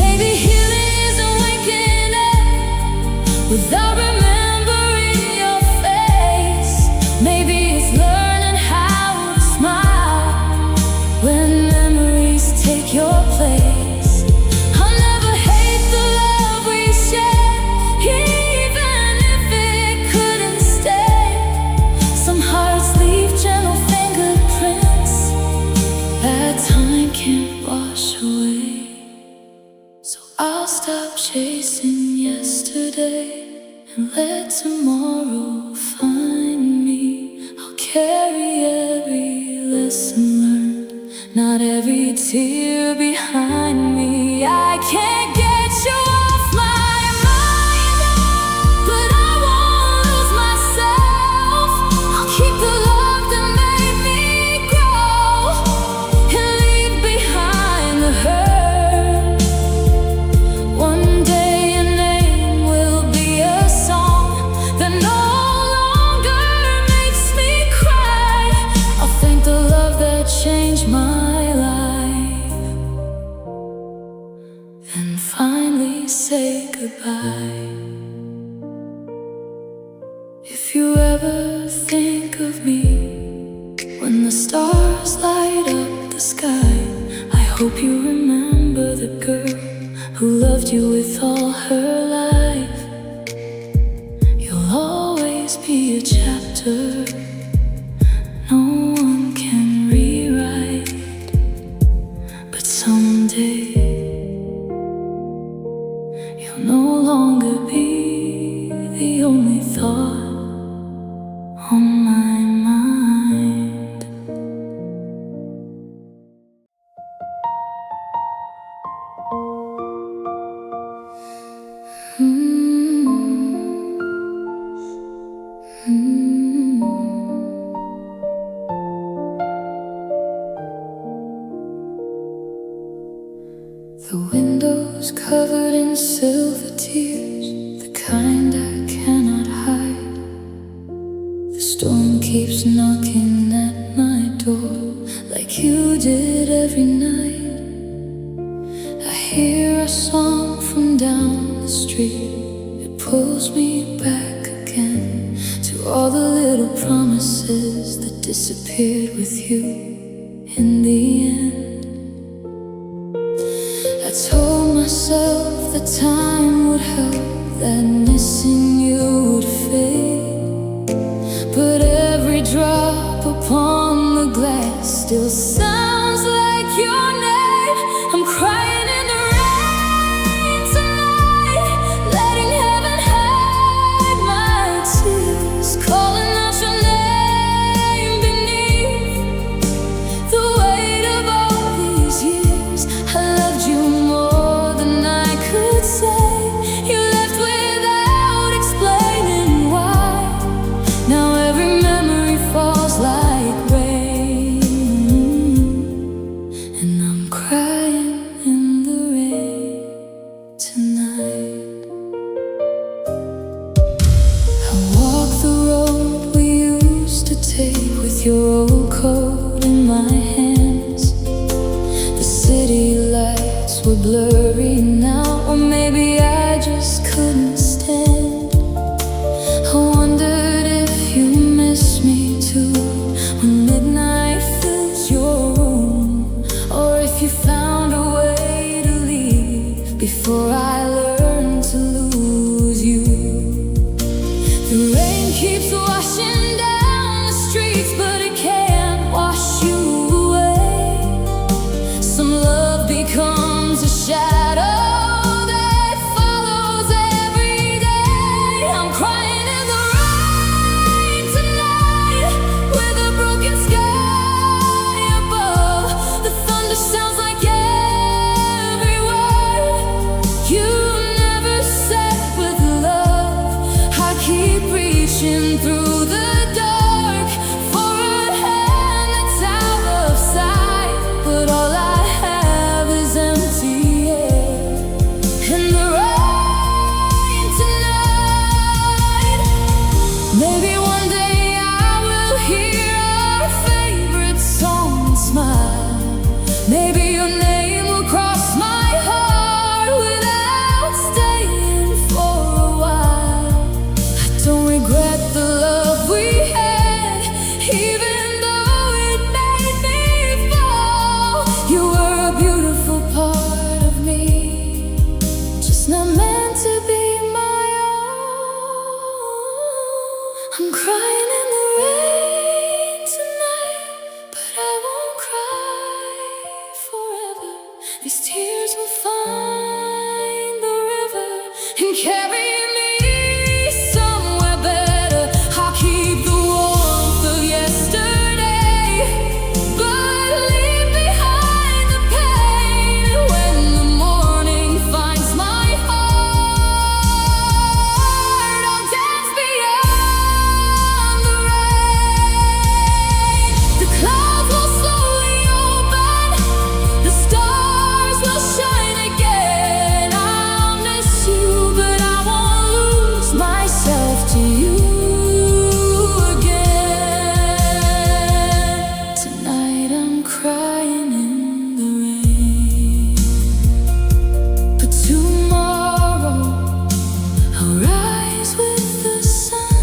[SPEAKER 1] Maybe healing isn't waking up without remembering your face. Maybe it's learning how to smile when memories take your place. I'll never hate the love we shared, even if it couldn't stay. Some hearts leave gentle fingerprints that time can't wash away. So I'll stop chasing yesterday and let tomorrow find me. I'll carry every lesson learned, not every tear behind me. I can't get you off my mind, but I won't lose myself. I'll keep the love that made me grow and leave behind the hurt. One day your name will be a song that no longer makes me cry. I'll thank the love that changed my life and finally say goodbye. If you ever think of me when the stars light up the sky, I hope you remember the girl who loved you with all her life. You'll always be a chapter no one can rewrite, but someday you'll no longer be the only thought on my mind. The windows covered in silver tears, the kind I cannot hide. The storm keeps knocking at my door like you did every night. I hear a song from down the street, it pulls me back again to all the little promises that disappeared with you in the end. I told myself that time would help, that missing you would fade, but every drop upon the glass still sounds like your name. I'm crying in the rain tonight, letting heaven hide my tears, calling out your name beneath the weight of all these years. I loved you more than I could say. You left without explaining why. Now every memory falls like rain, and I'm crying in the rain tonight. I walk the road we used to take with your old coat in my hands. The city lights were blurry now, or maybe I just couldn't stand. I wondered if you miss me too when midnight fills your room, or if you found a way to leave before I learned to lose you. The rain keeps washing down the streets, but it can't wash you away. Some love becomes a shadow that follows every day. I'm crying in the rain tonight, with a broken sky above. The thunder sounds like every word you never said with love. I keep reaching through the dark for a hand that's out of sight, but all I have is empty air. In the rain tonight, maybe one day I will hear our favorite song and smile. Maybe your name will cross my heart without staying for a while. I don't regret the love we had, even though it made me fall. You were a beautiful part of me, just not meant to be my own. I'm crying in the rain tonight, but I won't cry forever. These tears will find the river and carry me somewhere better. I'll keep the warmth of yesterday, but leave behind the pain. And when the morning finds my heart, I'll dance beyond the rain. The clouds will slowly open, the stars will shine again. I'll miss you, but I won't lose myself to you again. Tonight I'm crying in the rain, but tomorrow I'll rise with the sun,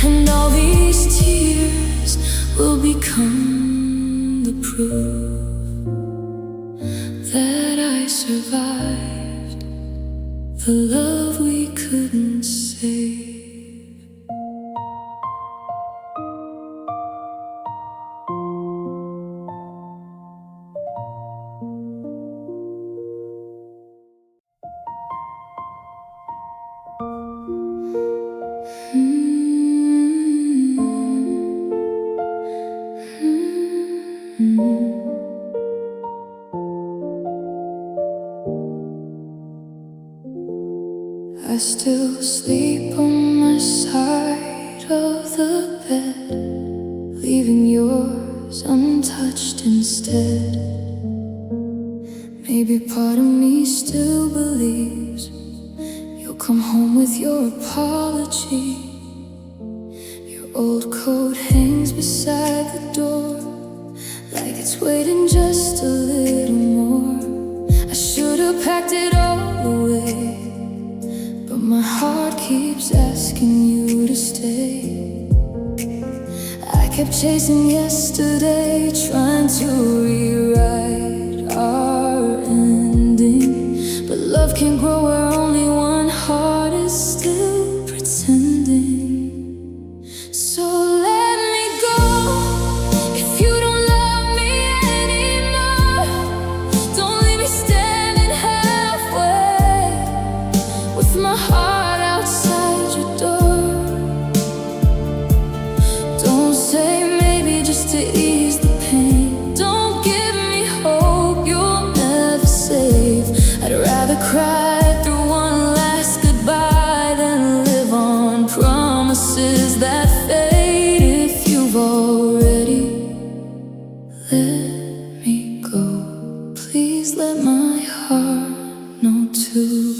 [SPEAKER 1] and all these tears will become the proof that I survived the love we couldn't save. I still sleep on my side of the bed, leaving yours untouched instead. Maybe part of me still believes you'll come home with your apology. Your old coat hangs beside the door, like it's waiting just a little more. should've packed it all away, but my heart keeps asking you to stay. I kept chasing yesterday, trying to rewrite our ending, but love can't grow where only one heart is still pretending. So let me go if you don't love me anymore. Don't leave me standing halfway with my heart outside your door. Don't say maybe just to ease the pain. Don't give me hope you'll never save. I'd rather cry through one last goodbye than live on promises that fade. If you've already let me go, please let my heart know too.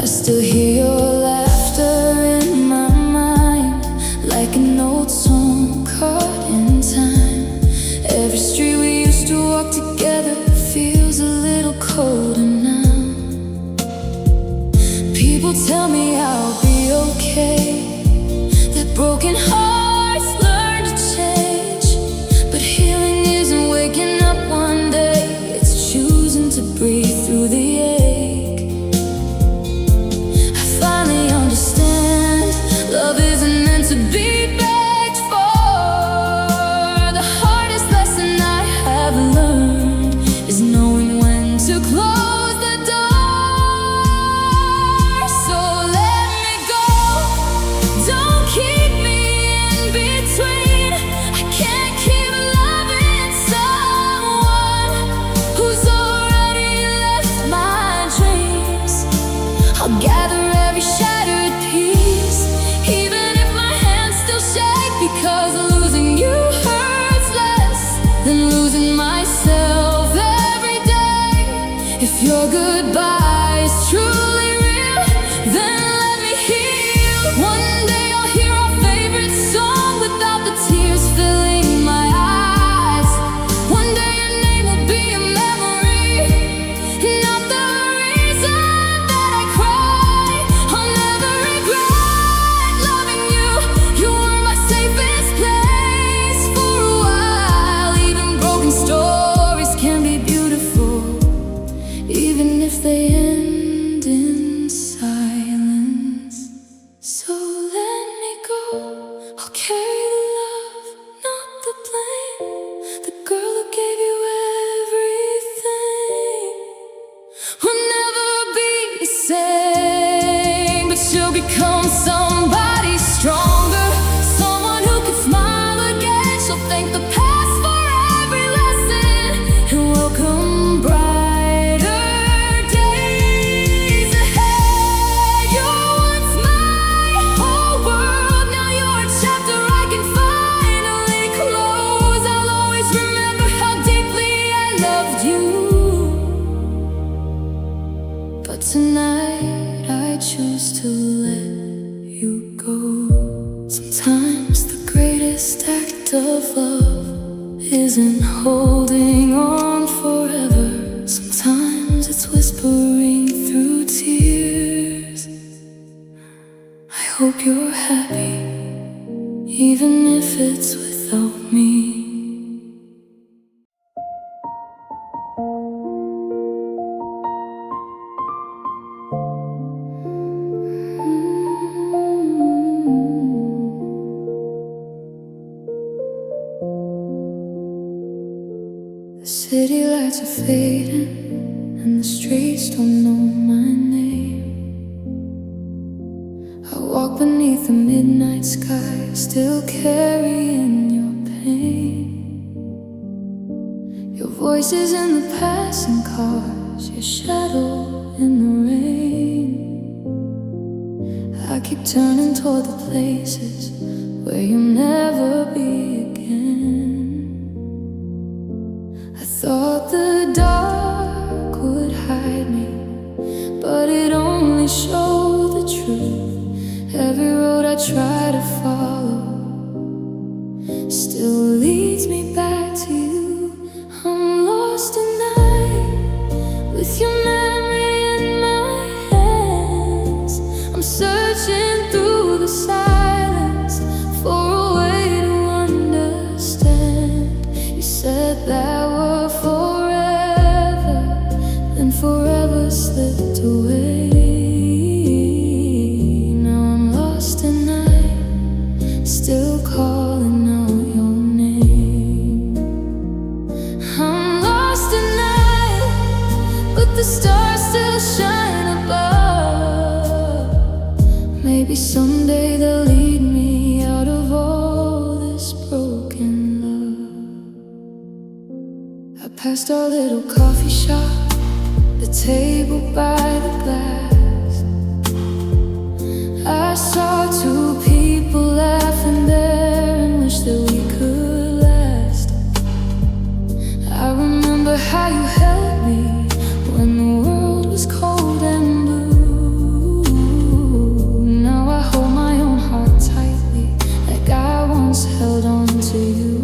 [SPEAKER 1] I still hear your laughter in my mind, like an old song caught in time. Every street we used to walk together feels a little colder now. People tell me I'll be okay, that broken hearts learn to change. But healing isn't waking up one day, it's choosing to breathe through the ache. I finally understand, love isn't meant to be begged for. The hardest lesson I have learned is knowing when to close the door. So let me go, don't keep me in between. I can't keep loving someone who's already left my dreams. I'll gather every shattered piece, even if my hands still shake, because losing you hurts less than losing myself every day. If your goodbye is truly real, then let me heal. One day I'll hear our favorite song without the tears filling my eyes. One day your name will be a memory, not the reason that I cry. I'll never regret loving you. You were my safest place for a while. Even broken stories can be beautiful, even if they end in silence. So let me go, I'll carry the love, not the blame. The girl who gave you everything will never be the same, but she'll become somebody stronger, someone who can smile again. She'll thank the past for every lesson and welcome brighter days ahead. You were once my whole world, now you're a chapter I can finally close. I'll always remember how deeply I loved you, but tonight I choose to let you go. Sometimes the greatest act of love isn't holding on forever. Sometimes it's whispering through tears. I hope you're happy, even if it's without me. The city lights are fading, and the streets don't know my name. I walk beneath the midnight sky, still carrying your pain. Your voice is in the passing cars, your shadow in the rain. I keep turning toward the places where you'll never be again. I thought the dark would hide me, but it only showed the truth. Every road I try to follow still leads me searching through the silence for a way to understand. You said that we're forever, then forever slipped away. Now I'm lost and I'm still calling out your name. I'm lost at night, but the stars still shine above. Maybe someday they'll lead me out of all this broken love. I passed our little coffee shop, the table by the glass. I saw two people laughing there and wish that we could last. I remember how you held me when the world was cold and blue. Now I hold my own heart tightly, like I once held on to you.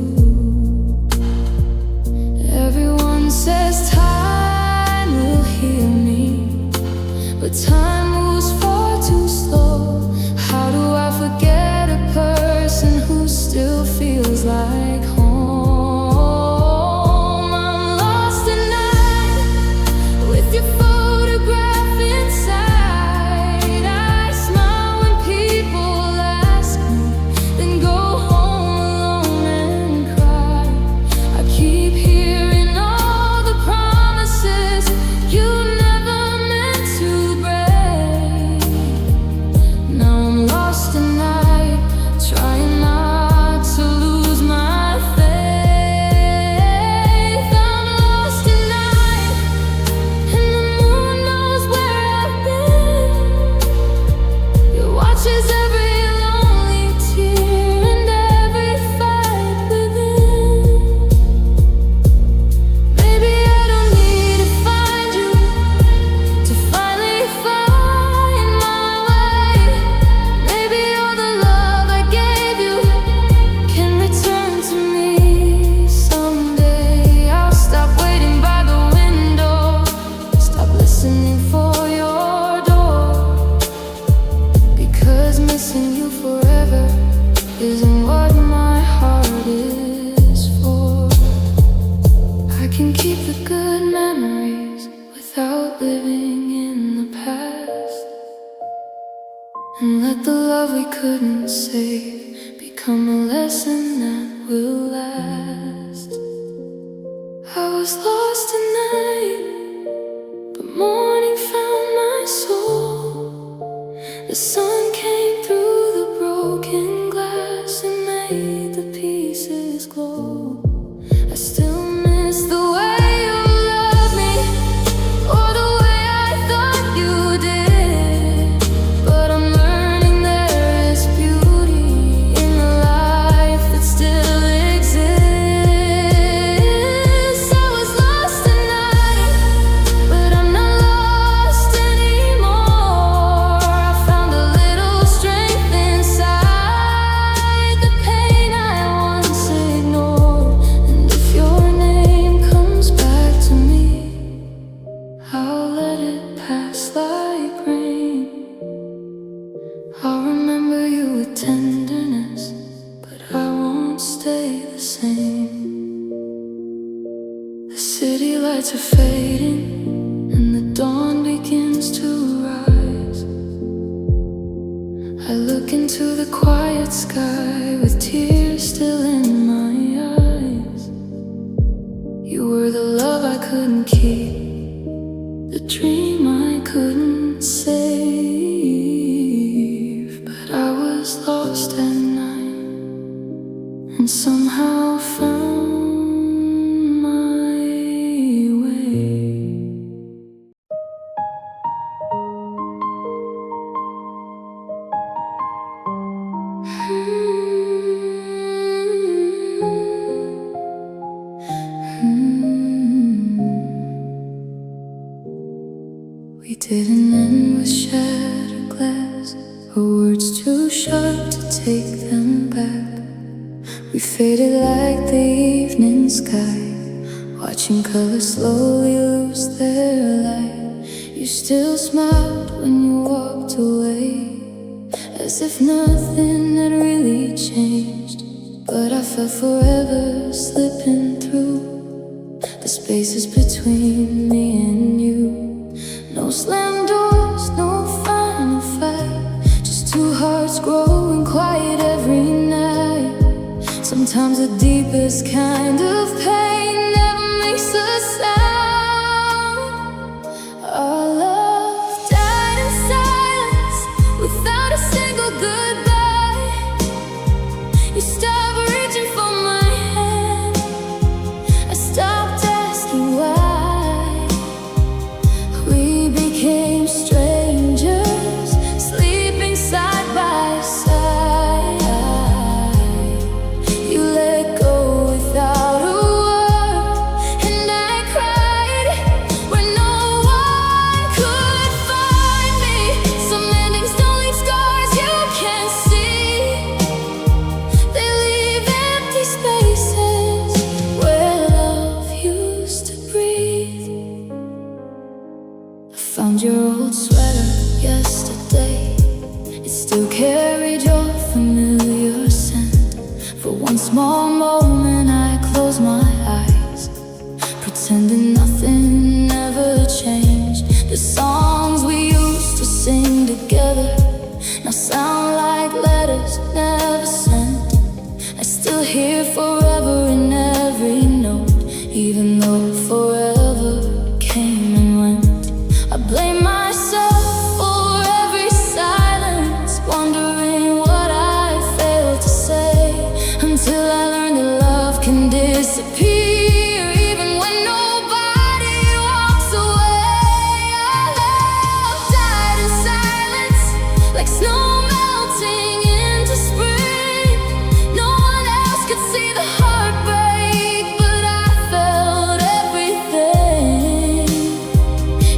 [SPEAKER 1] Everyone says time will heal me, but time moves far too slow. How do I forget a person who still feels like home? I'm lost at night with your photograph inside. I smile when people ask me, then go home alone and cry. I keep hearing all the promises you never meant to break. Now I'm lost at night, trying not to lose my faith. I'm lost at night, and the moon knows where I've been. It watches every lonely tear and every fight within. Maybe I don't need to find you to finally find my way. Maybe all the love I gave you can return to me someday. I'll stop waiting by the window, stop listening for your door, because missing you forever isn't what my heart is for. I can keep the good memories without living in the past, and let the love we couldn't save become a lesson that will last. I was lost at night, but morning found my soul. The sun came through the broken glass and made the pieces glow. I still miss the way you loved me, or the way I thought you did. But I'm learning there is beauty in a life that still exists. I was lost at night, but I'm not lost anymore. I found a little strength inside the pain I once ignored. And if your name comes back to me, I'll let it pass like rain. I'll remember you with tenderness, but I won't stay the same. The city lights are fading and the dawn begins to rise. I look into the quiet sky with tears still in my eyes. You were the love I couldn't keep, the dream I couldn't save. But I was lost at night and somehow found my way. We didn't end with shattered glass, or words too sharp to take them back. We faded like the evening sky, watching colors slowly lose their light. You still smiled when you walked away. as if nothing had really changed. But I felt forever slipping through the spaces between me and you. No slam doors, no final fight, just two hearts growing quiet every night. Sometimes the deepest kind of pain never makes a sound. Our love died in silence without a single goodbye. You stopped reaching for my hand, I stopped asking why. We became strangers, sleeping side by side. You let go without a word, and I cried when no one could find me. Some endings don't leave scars you can't see, they leave empty spaces where love used to breathe. I found your old sweater yesterday, it still carried your familiar scent. For one small moment I closed my eyes, pretending nothing ever changed. The songs we used to sing together now sound like letters never sent. I still hear forever in every note, even though forever came and went. I blame myself for every silence, wondering what I failed to say, until I learned that love can disappear even when nobody walks away. Our love died in silence, like snow melting into spring. No one else could see the heartbreak, but I felt everything.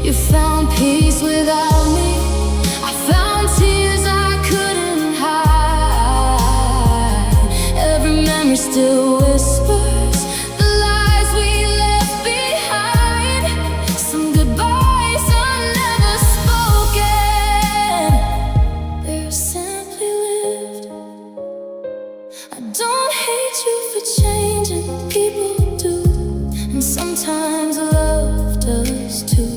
[SPEAKER 1] You found peace without me, I found tears I couldn't hide. Every memory still whispers the lies we left behind. Some goodbyes are never spoken, they're simply lived. I don't hate you for changing, people do, and sometimes love does too.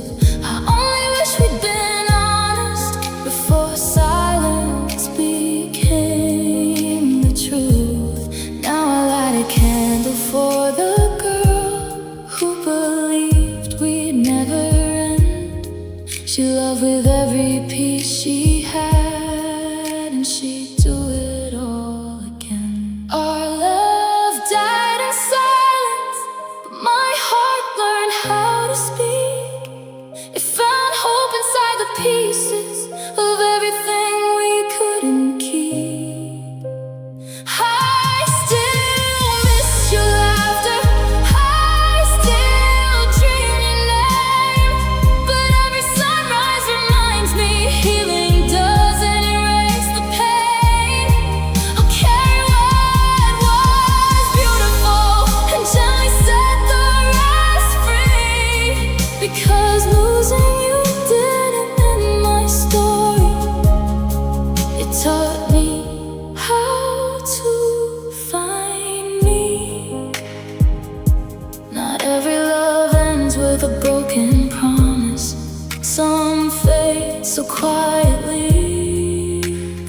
[SPEAKER 1] I only wish we'd been honest before silence became the truth. Now I light a candle for the girl who believed we'd never end. She loved with every piece she had, and she'd do it all again. Our love died in silence, but my heart learned how to speak. It found hope inside the pieces of everything we couldn't keep. I still miss your laughter, I still dream your name, but every sunrise reminds me healing doesn't erase the pain. I'll carry what was beautiful and gently set the rest free, because losing you didn't end my story. It taught me how to find me. Not every love ends with a broken promise. Some fade so quietly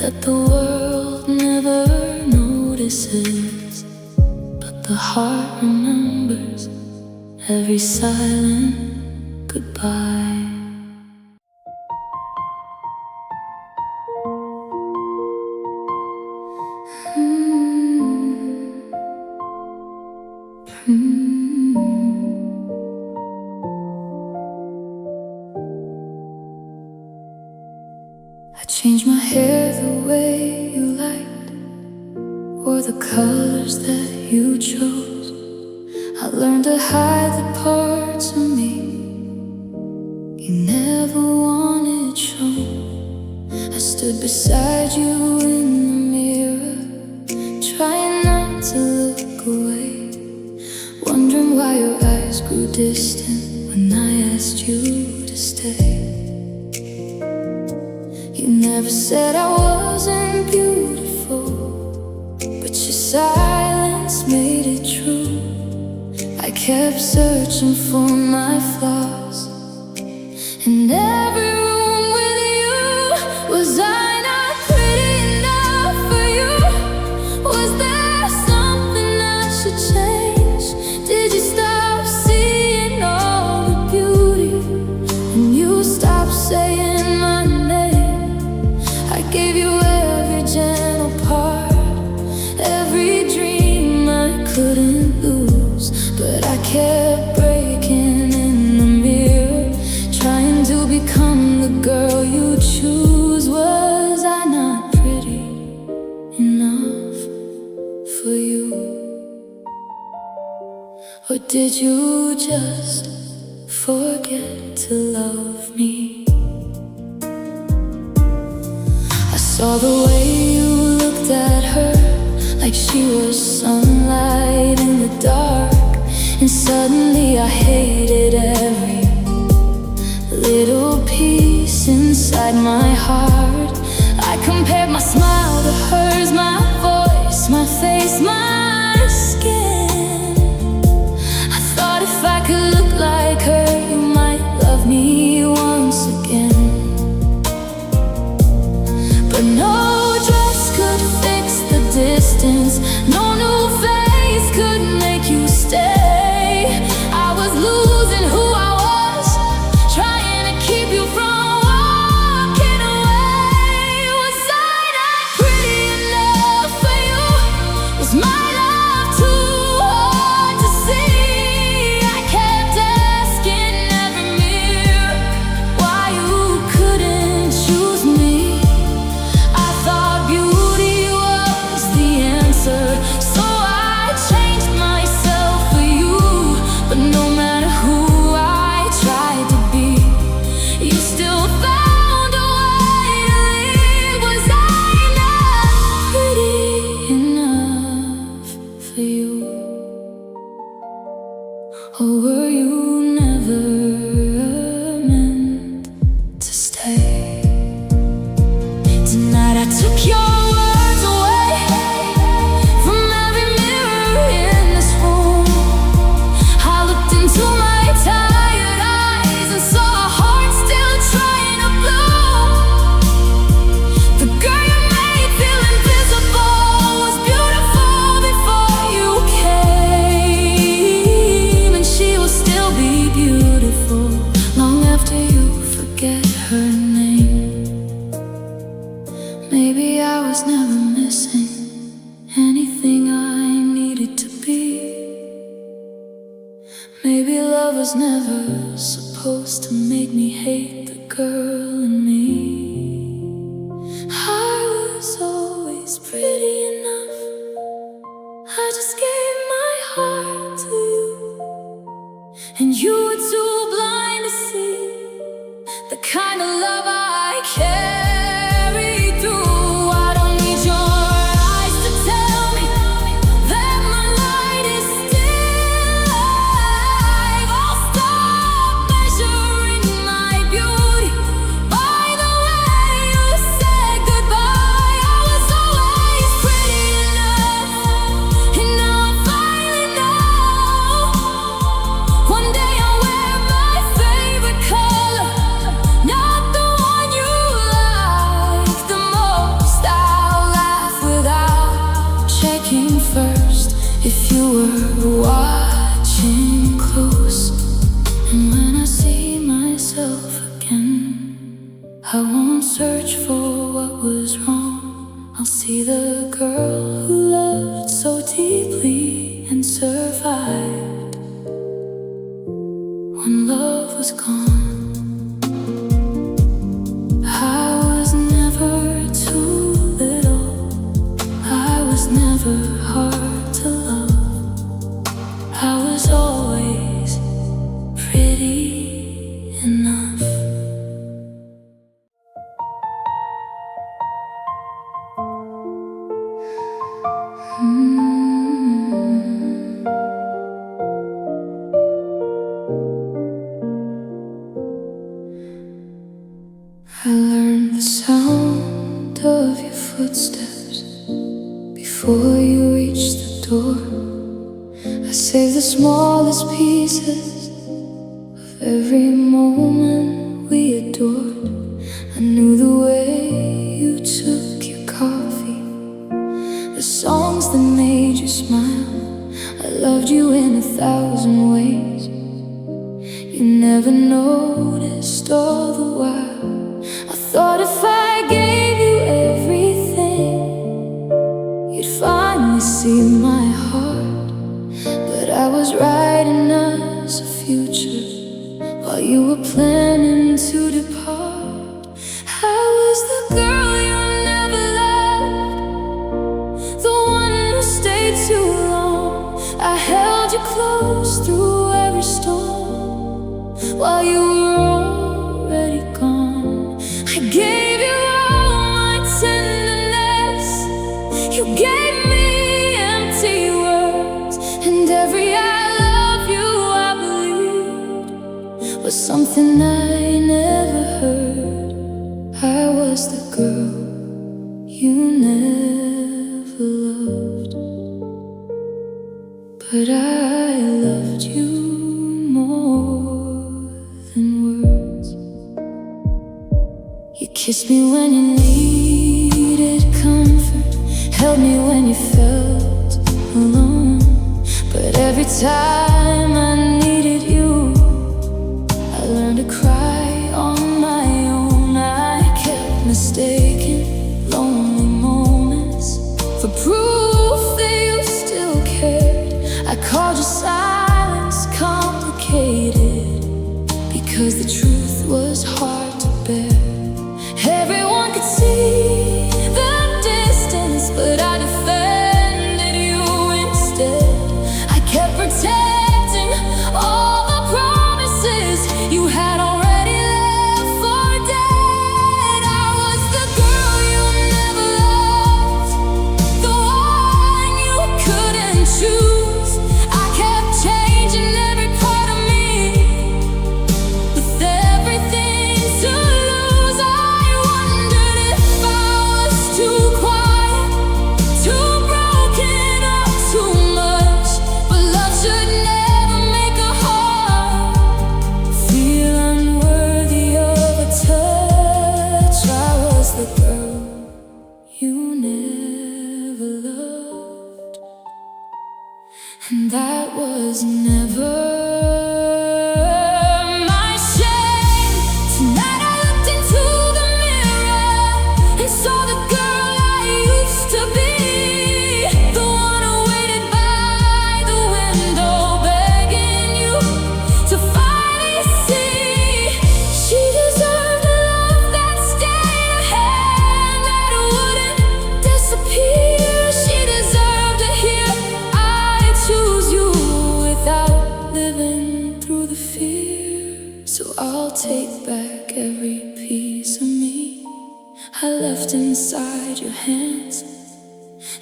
[SPEAKER 1] that the world never notices, but the heart remembers every silent goodbye. I changed my hair the way you liked, or the colors that you chose. I learned to hide the parts of me you never wanted shown. I stood beside you in the mirror, trying not to look away, wondering why your eyes grew distant when I asked you to stay. You never said I wasn't silence made it true. I kept searching for my flaws in every room with you. Was I not pretty enough for you? Was there something I should change? Did you stop seeing all the beauty and you stopped saying my name? I gave you every gentle part, every dream I couldn't lose, but I kept breaking in the mirror, trying to become the girl you choose. Was I not pretty enough for you? Or did you just forget to love me? I saw the way you looked at her, like she was sunlight in the dark, and suddenly I hated every little piece inside my heart. I compared my smile to hers, my voice, my face, my skin. I thought if I could look like her, you might love me once again. But no dress could fix the distance, no new face could make you stay. I was losing who I was, trying to keep you from walking away. Was I not pretty enough for you? Was my love too hard to see? I kept asking every mirror why you couldn't choose me. I thought beauty was the answer, so I changed myself for you. But no matter who I tried to be, you still found a way to leave. Was I not pretty enough for you? Or were you never meant to stay? Tonight I took your words away from every mirror in this room. I looked into my tired eyes and saw a heart still trying to bloom. The girl you made feel invisible was beautiful before you came, and she will still be beautiful long after you forget her name. Maybe I was never missing anything I needed to be. Maybe love was never supposed to make me hate the girl in me. I was always pretty enough. I just gave my heart to you, and you were too blind to see the kind of love I carry through. I don't need your eyes to tell me that my light is still alive. I'll stop measuring my beauty by the way you said goodbye. I was always pretty enough, and now I finally know. One day I'll wear my favorite color, not the one you like the most. I'll laugh without checking first if you were watching close. And when I see myself again, I won't search for what was wrong. I'll see the girl who loved so deeply and survived when love was gone. I was never too little, I was never hard to love. I was always pretty enough. I learned the sound of your footsteps Before you reach the door, I save the smallest pieces of every moment we adored. I knew the way you took your coffee, the songs that made you smile. I loved you in 1,000 ways. You never noticed all the while. I thought if I gave you everything, you'd finally see my heart. But I was writing us a future while you were planning to depart. I was the girl you never loved, the one who stayed too long. I held you close through every storm while you were already gone. I gave you all my tenderness, you gave me empty words, and every I love you I believed was something I never heard. I was the girl you never loved, but I loved you more than words. You kissed me when you needed comfort, held me when you felt alone. But every time I needed you, I learned to cry on my own. I kept mistaking lonely moments for proof that you still cared. I called your silence complicated because the truth was hard to bear. Everyone could see the distance, but I defended you instead. I kept protecting all the promises you had already left for dead. I was the girl you never loved, the one you couldn't choose. I kept changing every part of me with everything to lose. I wondered if I was too quiet, too broken, or too much. But love should never make a heart feel unworthy of a touch. I was the girl you never loved, and that was never my shame. Tonight I looked into the mirror and saw the girl I used to be, the one who waited by the window, begging you to finally see. She deserved a love that stayed a hand, that wouldn't disappear. She deserved to hear I choose you without living through the fear. So I'll take back every piece of me I left inside your hands,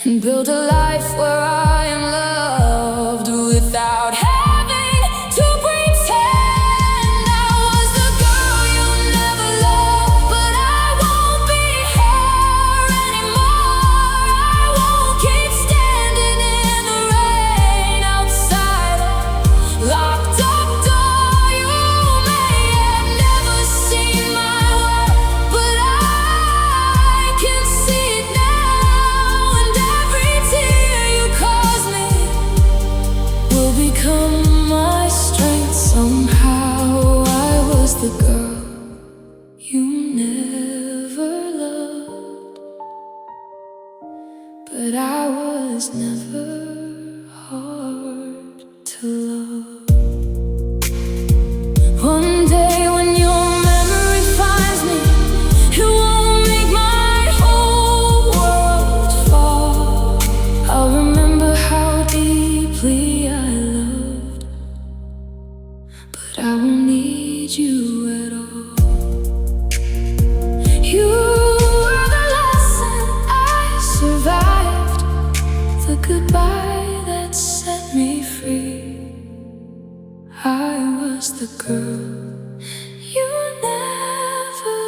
[SPEAKER 1] and build a life where I am loved without having to pretend. I was the girl you never loved, but I won't be her anymore. I won't keep standing in the rain outside a locked up door. You may have never seen my work, but I can see it now, and every tear you cause me will become my strength somehow. I was the girl you never loved, but I was never hard to love. One day when your memory finds me, it won't make my whole world fall. I'll remember how deeply I loved, but I won't need you at all. You were the lesson I survived, the goodbye that set me free. I was the girl you never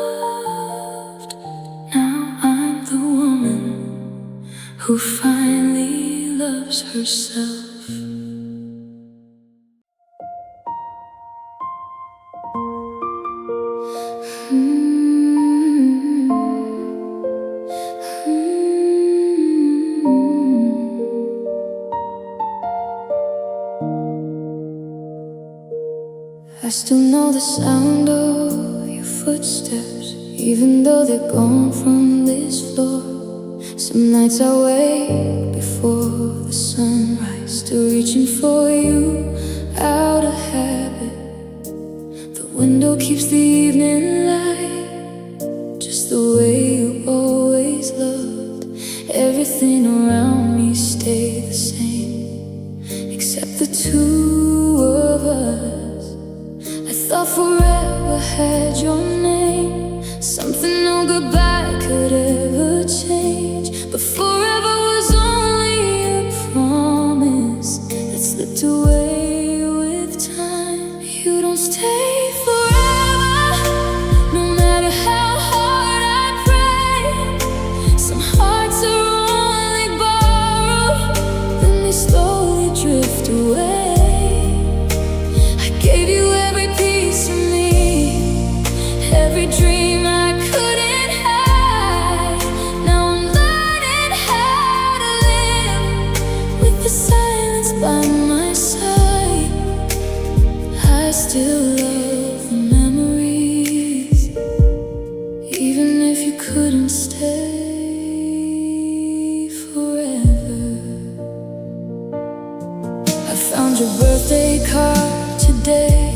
[SPEAKER 1] loved. Now I'm the woman who finally loves herself. I still know the sound of your footsteps, even though they're gone from this floor. Some nights I wake before the sunrise, still reaching for you out of habit. The window keeps the evening light, just the way you always loved. Everything around me stayed the same, except the two of us. I thought forever had your name, something no goodbye could ever change. But forever was only a promise that slipped away with time. You don't stay forever, no matter how hard I pray. Some hearts are only borrowed, then they slowly drift away. I gave you every piece of me, every dream I couldn't hide. Now I'm learning how to live with the silence by my side. I still love the memories, even if you couldn't stay forever. I found your birthday card today,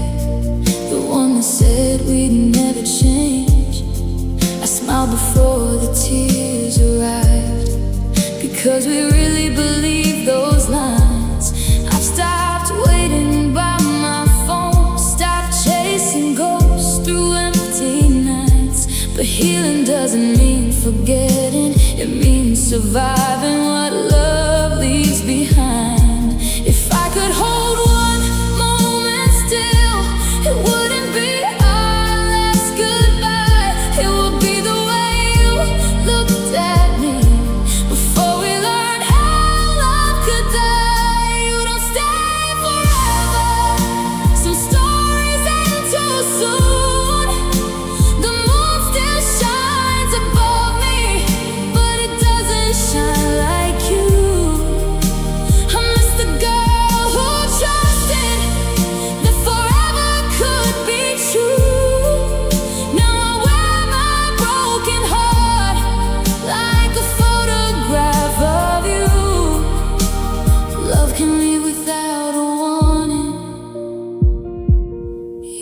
[SPEAKER 1] the one that said we'd never change. I smiled before the tears arrived, because we really believed those lines. I've stopped waiting by my phone, stopped chasing ghosts through empty nights. But healing doesn't mean forgetting, it means surviving what love leaves behind. If I could hold one moment still, it wouldn't be our last goodbye. It would be the way you looked at me before we learned how love could die. You don't stay forever, some stories end too soon. The moon still shines above me, but it doesn't shine like you. I miss the girl who trusted that forever could be true. Now I wear my broken heart like a photograph of you. Love can leave without a warning.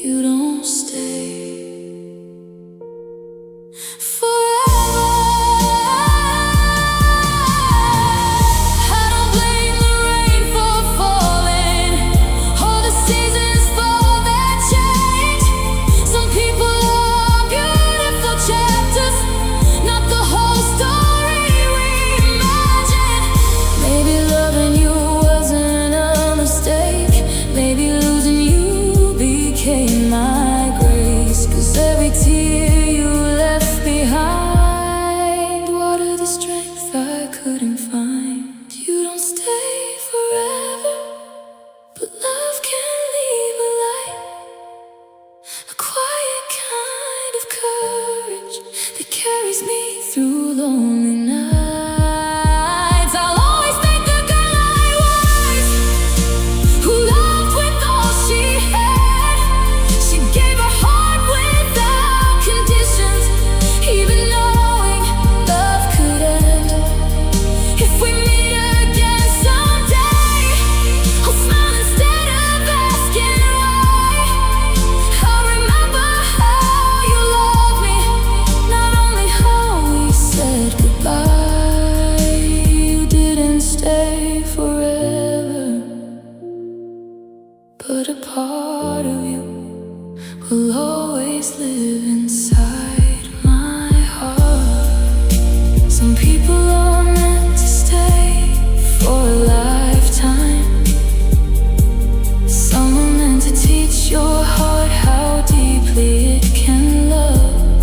[SPEAKER 1] You don't stay forever. I don't blame the rain for falling, or the seasons for their change. Some people are beautiful chapters, not the whole story we imagined. Maybe loving you wasn't a mistake, maybe losing you became my grace. 'Cause every tear you left behind watered the strength I couldn't find. You don't stay forever, but love can leave a light, a quiet kind of courage that carries me through lonely nights. I'll always thank the girl I was, who loved with all she had. She gave her heart without conditions, even knowing love could end. If we meet again someday, I'll smile instead of asking why. I'll remember how you loved me, not only how we said goodbye. You didn't stay forever, but a part of you will always live inside my heart. Some people are meant to stay for a lifetime, some are meant to teach your heart how deeply it can love.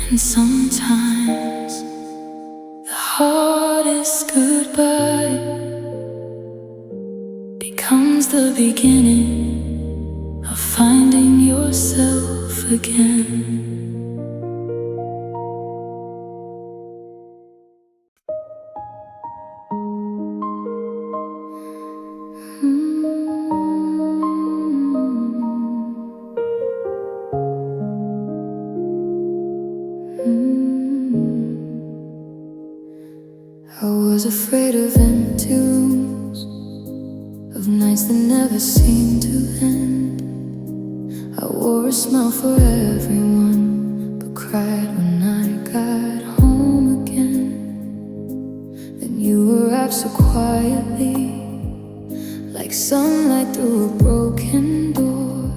[SPEAKER 1] And sometimes the heart this goodbye becomes the beginning of finding yourself again.
[SPEAKER 2] I was afraid of empty rooms, of nights that never seemed to end. I wore a smile for everyone, but cried when I got home again. Then you arrived so quietly, like sunlight through a broken door.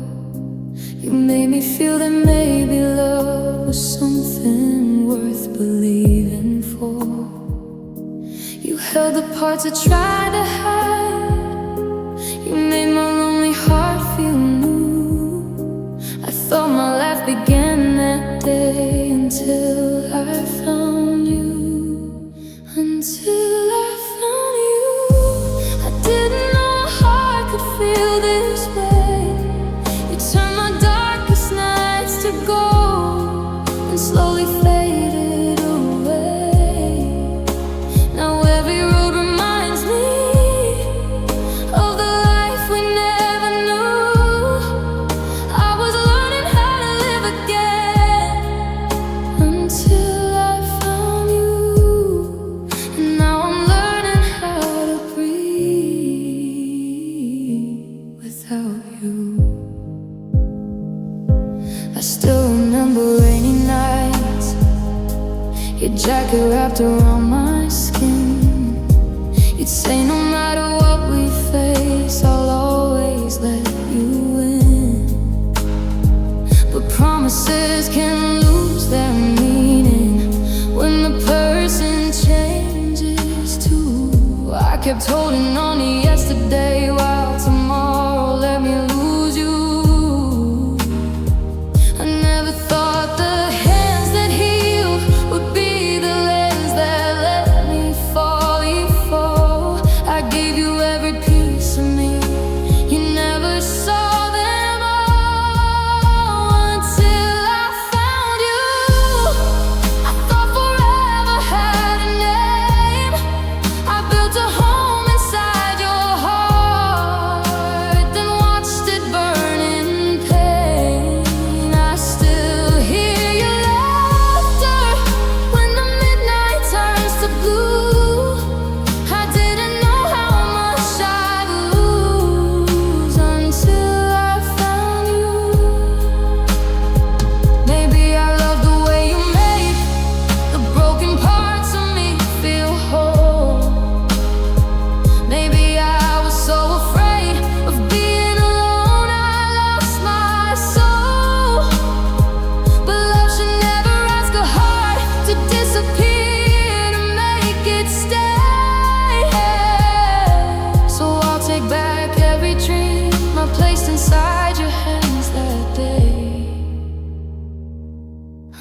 [SPEAKER 2] You made me feel that maybe love was something worth believing for. You held the parts I tried to hide. You made my lonely heart feel new. I thought my life began that day until I found you. Until I found you. I didn't know a heart could feel this way. You turned my darkest nights to gold and slowly faded away. Now every road reminds me of the life we never knew. I was learning how to live again until I found you. And now I'm learning how to breathe without you. I still remember rainy nights, your jacket wrapped around my skin. You'd say no matter what we face, I'll always let you in. But promises can lose their meaning when the person changes too. I kept holding on to yesterday while tomorrow let me lose you. I never thought the hands that healed would be the lens that let me fall before. I gave you every piece of me, you never saw them all until I found you. I thought forever had a name. I built a home inside your heart, then watched it burn in pain. I still hear your laughter when the midnight turns to blue. I didn't know how much I'd lose until I found you. Maybe I love the way you made the broken parts of me feel whole. Maybe I was so afraid of being alone, I lost my soul. But love should never ask a heart to disappear to make it stay. So I'll take back every dream I placed inside your hands that day.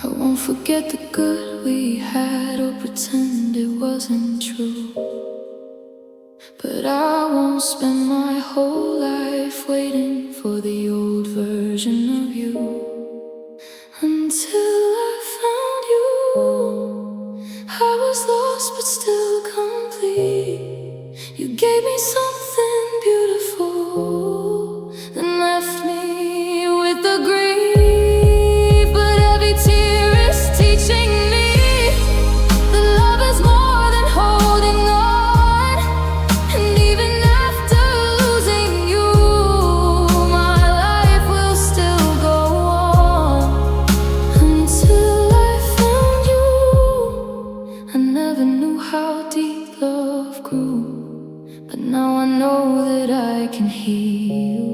[SPEAKER 2] I won't forget the good we had or pretend it wasn't true. But I won't spend my whole life waiting for the old version of you. Until I found you, I was lost but still complete. You gave me something beautiful, then left me with the grief. But every tear is teaching me that love is more than holding on. And even after losing you, my life will still go on. Until I found you, I never knew how deep love grew. But now I know that I can heal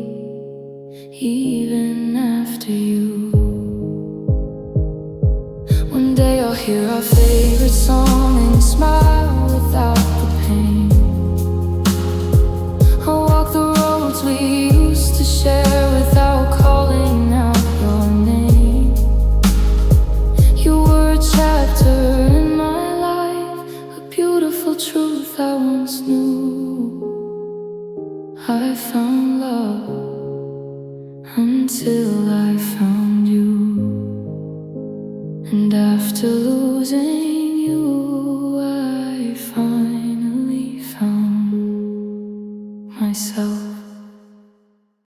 [SPEAKER 2] even after you. One day I'll hear our favorite song and smile without the pain. I'll walk the roads we used to share without calling out your name. You were a chapter in my life, a beautiful truth once knew. I found love until I found you. And after losing you, I found